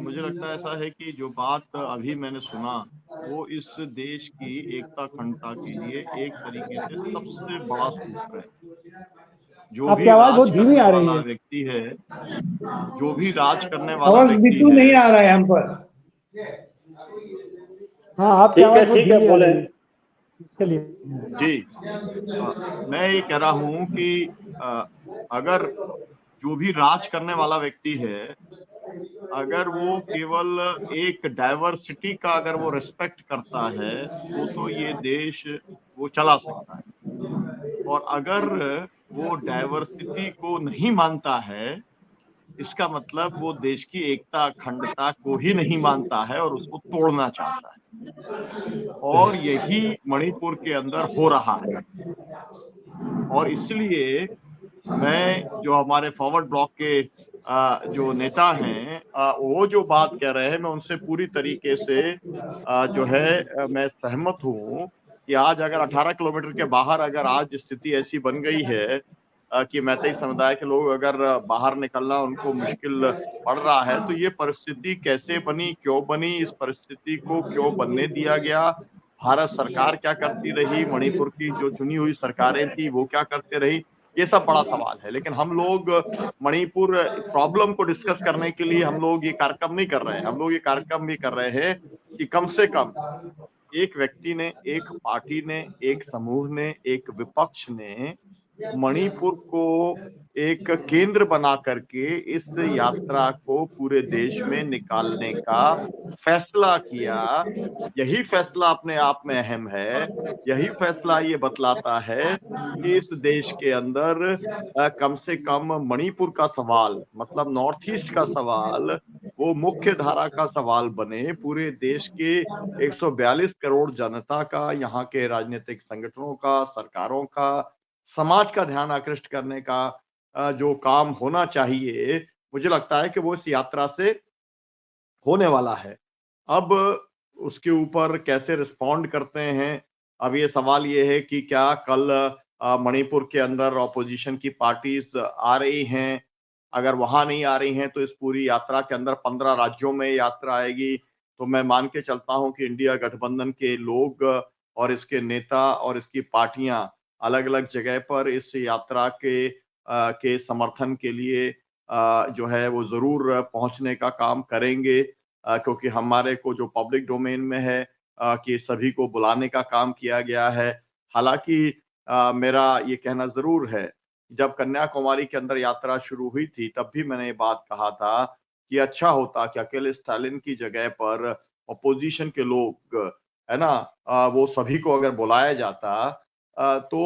मुझे लगता है ऐसा है कि जो बात अभी मैंने सुना वो इस देश की एकता अखंडता के लिए एक तरीके से सबसे बड़ा सूत्र है। जो आपकी भी आवाज राज बहुत धीमी करने आ रही वाला है। व्यक्ति है, जो भी राज करने वाला आवाज व्यक्ति बिल्कुल नहीं है, आ रहा है हम पर। हाँ, आपकी आवाज बहुत धीमी आ रही है। चलिए जी। मैं ये कह रहा हूँ कि अगर जो भी राज करने वाला व्यक्ति है, अगर वो केवल एक डाइवर्सिटी का अगर वो रिस्पेक्ट करता है तो ये देश वो चला सकता है। और अगर वो डाइवर्सिटी को नहीं मानता है, इसका मतलब वो देश की एकता अखंडता को ही नहीं मानता है और उसको तोड़ना चाहता है। और यही मणिपुर के अंदर हो रहा है। और इसलिए मैं, जो हमारे फॉरवर्ड ब्लॉक के जो नेता हैं, वो जो बात कह रहे हैं, मैं उनसे पूरी तरीके से जो है मैं सहमत हूँ कि आज अगर 18 किलोमीटर के बाहर अगर आज स्थिति ऐसी बन गई है कि मैतेई समुदाय के लोग अगर बाहर निकलना उनको मुश्किल पड़ रहा है, तो ये परिस्थिति कैसे बनी, क्यों बनी, इस परिस्थिति को क्यों बनने दिया गया, भारत सरकार क्या करती रही, मणिपुर की जो चुनी हुई सरकारें थी वो क्या करते रही, ये सब बड़ा सवाल है। लेकिन हम लोग मणिपुर प्रॉब्लम को डिस्कस करने के लिए हम लोग ये कार्यक्रम नहीं कर रहे हैं। हम लोग ये कार्यक्रम भी कर रहे हैं कि कम से कम एक व्यक्ति ने, एक पार्टी ने, एक समूह ने, एक विपक्ष ने मणिपुर को एक केंद्र बना करके इस यात्रा को पूरे देश में निकालने का फैसला किया। यही फैसला अपने आप में अहम है। यही फैसला ये बतलाता है कि इस देश के अंदर कम से कम मणिपुर का सवाल, मतलब नॉर्थ ईस्ट का सवाल, वो मुख्य धारा का सवाल बने। पूरे देश के 142 करोड़ जनता का, यहाँ के राजनीतिक संगठनों का, सरकारों का, समाज का ध्यान आकृष्ट करने का जो काम होना चाहिए, मुझे लगता है कि वो इस यात्रा से होने वाला है। अब उसके ऊपर कैसे रिस्पॉन्ड करते हैं, अब ये सवाल ये है कि क्या कल मणिपुर के अंदर ऑपोजिशन की पार्टीज आ रही हैं? अगर वहां नहीं आ रही हैं तो इस पूरी यात्रा के अंदर 15 राज्यों में यात्रा आएगी। तो मैं मान के चलता हूं कि इंडिया गठबंधन के लोग और इसके नेता और इसकी पार्टियां अलग-अलग जगह पर इस यात्रा के समर्थन के लिए जो है वो जरूर पहुंचने का काम करेंगे। क्योंकि हमारे को जो पब्लिक डोमेन में है कि सभी को बुलाने का काम किया गया है। हालांकि मेरा ये कहना जरूर है, जब कन्याकुमारी के अंदर यात्रा शुरू हुई थी तब भी मैंने ये बात कहा था कि अच्छा होता कि अकेले स्टालिन की जगह पर अपोजिशन के लोग, है ना, वो सभी को अगर बुलाया जाता तो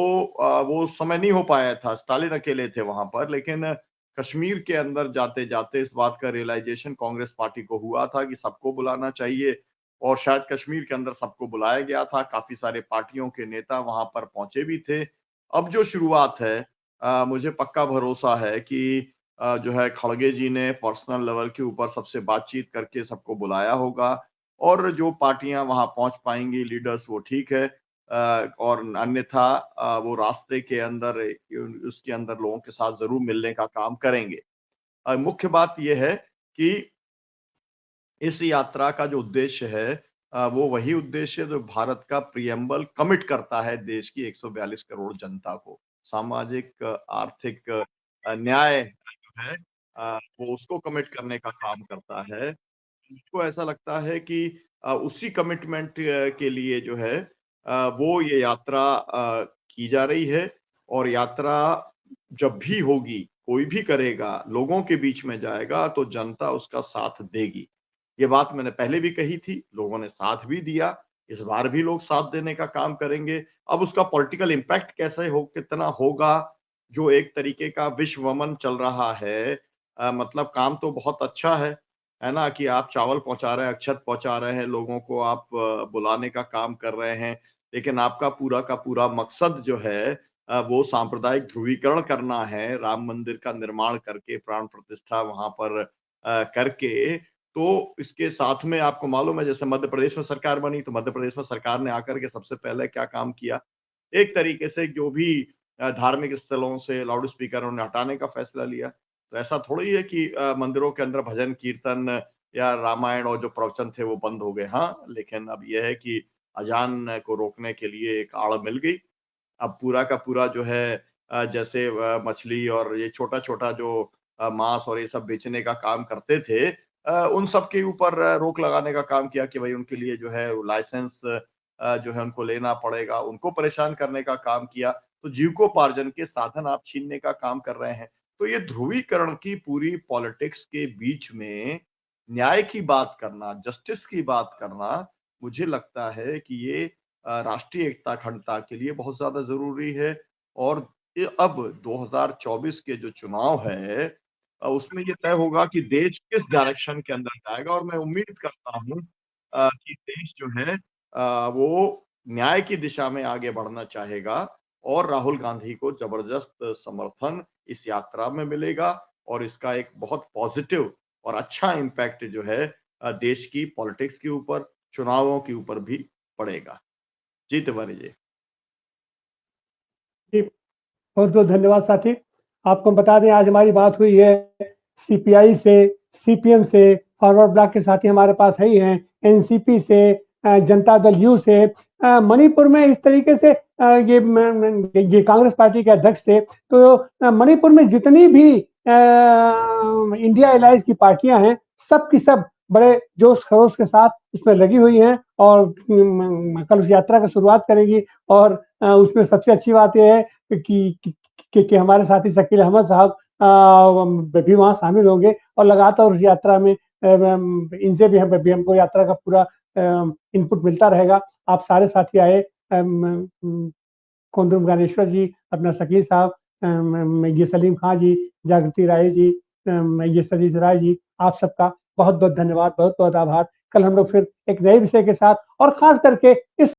वो समय नहीं हो पाया था। स्टालिन अकेले थे वहां पर, लेकिन कश्मीर के अंदर जाते जाते इस बात का रियलाइजेशन कांग्रेस पार्टी को हुआ था कि सबको बुलाना चाहिए, और शायद कश्मीर के अंदर सबको बुलाया गया था। काफी सारे पार्टियों के नेता वहां पर पहुंचे भी थे। अब जो शुरुआत है, मुझे पक्का भरोसा है कि जो है खड़गे जी ने पर्सनल लेवल के ऊपर सबसे बातचीत करके सबको बुलाया होगा, और जो पार्टियां वहां पहुंच पाएंगी लीडर्स, वो ठीक है। और अन्यथा वो रास्ते के अंदर उसके अंदर लोगों के साथ जरूर मिलने का काम करेंगे। मुख्य बात यह है कि इस यात्रा का जो उद्देश्य है वो वही उद्देश्य है जो भारत का प्रियम्बल कमिट करता है देश की 142 करोड़ जनता को। सामाजिक आर्थिक न्याय जो है वो उसको कमिट करने का काम करता है। मुझको ऐसा लगता है कि उसी कमिटमेंट के लिए जो है वो ये यात्रा की जा रही है, और यात्रा जब भी होगी, कोई भी करेगा, लोगों के बीच में जाएगा तो जनता उसका साथ देगी। ये बात मैंने पहले भी कही थी, लोगों ने साथ भी दिया, इस बार भी लोग साथ देने का काम करेंगे। अब उसका पॉलिटिकल इम्पैक्ट कैसे हो, कितना होगा, जो एक तरीके का विश्व वमन चल रहा है, मतलब काम तो बहुत अच्छा है ना? कि आप चावल पहुँचा रहे हैं, अक्षत पहुँचा रहे हैं, लोगों को आप बुलाने का काम कर रहे हैं, लेकिन आपका पूरा का पूरा मकसद जो है वो सांप्रदायिक ध्रुवीकरण करना है, राम मंदिर का निर्माण करके, प्राण प्रतिष्ठा वहाँ पर करके। तो इसके साथ में आपको मालूम है, जैसे मध्य प्रदेश में सरकार बनी, तो मध्य प्रदेश में सरकार ने आकर के सबसे पहले क्या काम किया, एक तरीके से जो भी धार्मिक स्थलों से लाउड स्पीकर उन्होंने हटाने का फैसला लिया। तो ऐसा थोड़ी है कि मंदिरों के अंदर भजन कीर्तन या रामायण और जो प्रवचन थे वो बंद हो गए। हाँ, लेकिन अब ये है कि अजान को रोकने के लिए एक आड़ मिल गई। अब पूरा का पूरा जो है जैसे मछली और ये छोटा-छोटा जो मांस और ये सब बेचने का काम करते थे, उन सब के ऊपर रोक लगाने का काम किया कि भाई उनके लिए जो है लाइसेंस जो है उनको लेना पड़ेगा, उनको परेशान करने का काम किया। तो जीविकोपार्जन के साधन आप छीनने का काम कर रहे हैं। तो ये ध्रुवीकरण की पूरी पॉलिटिक्स के बीच में न्याय की बात करना, जस्टिस की बात करना, मुझे लगता है कि ये राष्ट्रीय एकता अखंडता के लिए बहुत ज्यादा जरूरी है। और ये अब 2024 के जो चुनाव है उसमें ये तय होगा कि देश किस डायरेक्शन के अंदर जाएगा, और मैं उम्मीद करता हूँ कि देश जो है वो न्याय की दिशा में आगे बढ़ना चाहेगा, और राहुल गांधी को जबरदस्त समर्थन इस यात्रा में मिलेगा, और इसका एक बहुत पॉजिटिव और अच्छा इम्पैक्ट जो है देश की पॉलिटिक्स के ऊपर, चुनावों के ऊपर भी पड़ेगा। जी तिवारी जी। जी, बहुत बहुत धन्यवाद साथी। आपको बता दें, आज हमारी बात हुई है सीपीआई से, सीपीएम से, फॉरवर्ड ब्लॉक के साथी हमारे पास है ही हैं, एनसीपी से, जनता दल यू से, मणिपुर में इस तरीके से ये कांग्रेस पार्टी के अध्यक्ष से। तो मणिपुर में जितनी भी इंडिया अलायंस की पार्टियां हैं, सब की सब बड़े जोश खरोश के साथ उसमें लगी हुई हैं, और कल उस यात्रा की शुरुआत करेगी। और उसमें सबसे अच्छी बात यह है कि हमारे साथी शकील अहमद साहब भी वहाँ शामिल होंगे, और लगातार उस यात्रा में इनसे भी हमको यात्रा का पूरा इनपुट मिलता रहेगा। आप सारे साथी आए, कोंडूम ज्ञानेश्वर जी, अपना शकील साहब, ये सलीम खां जी, जागृति राय जी, ये सतीश राय जी, आप सबका बहुत बहुत धन्यवाद, बहुत बहुत आभार। कल हम लोग फिर एक नए विषय के साथ, और खास करके इस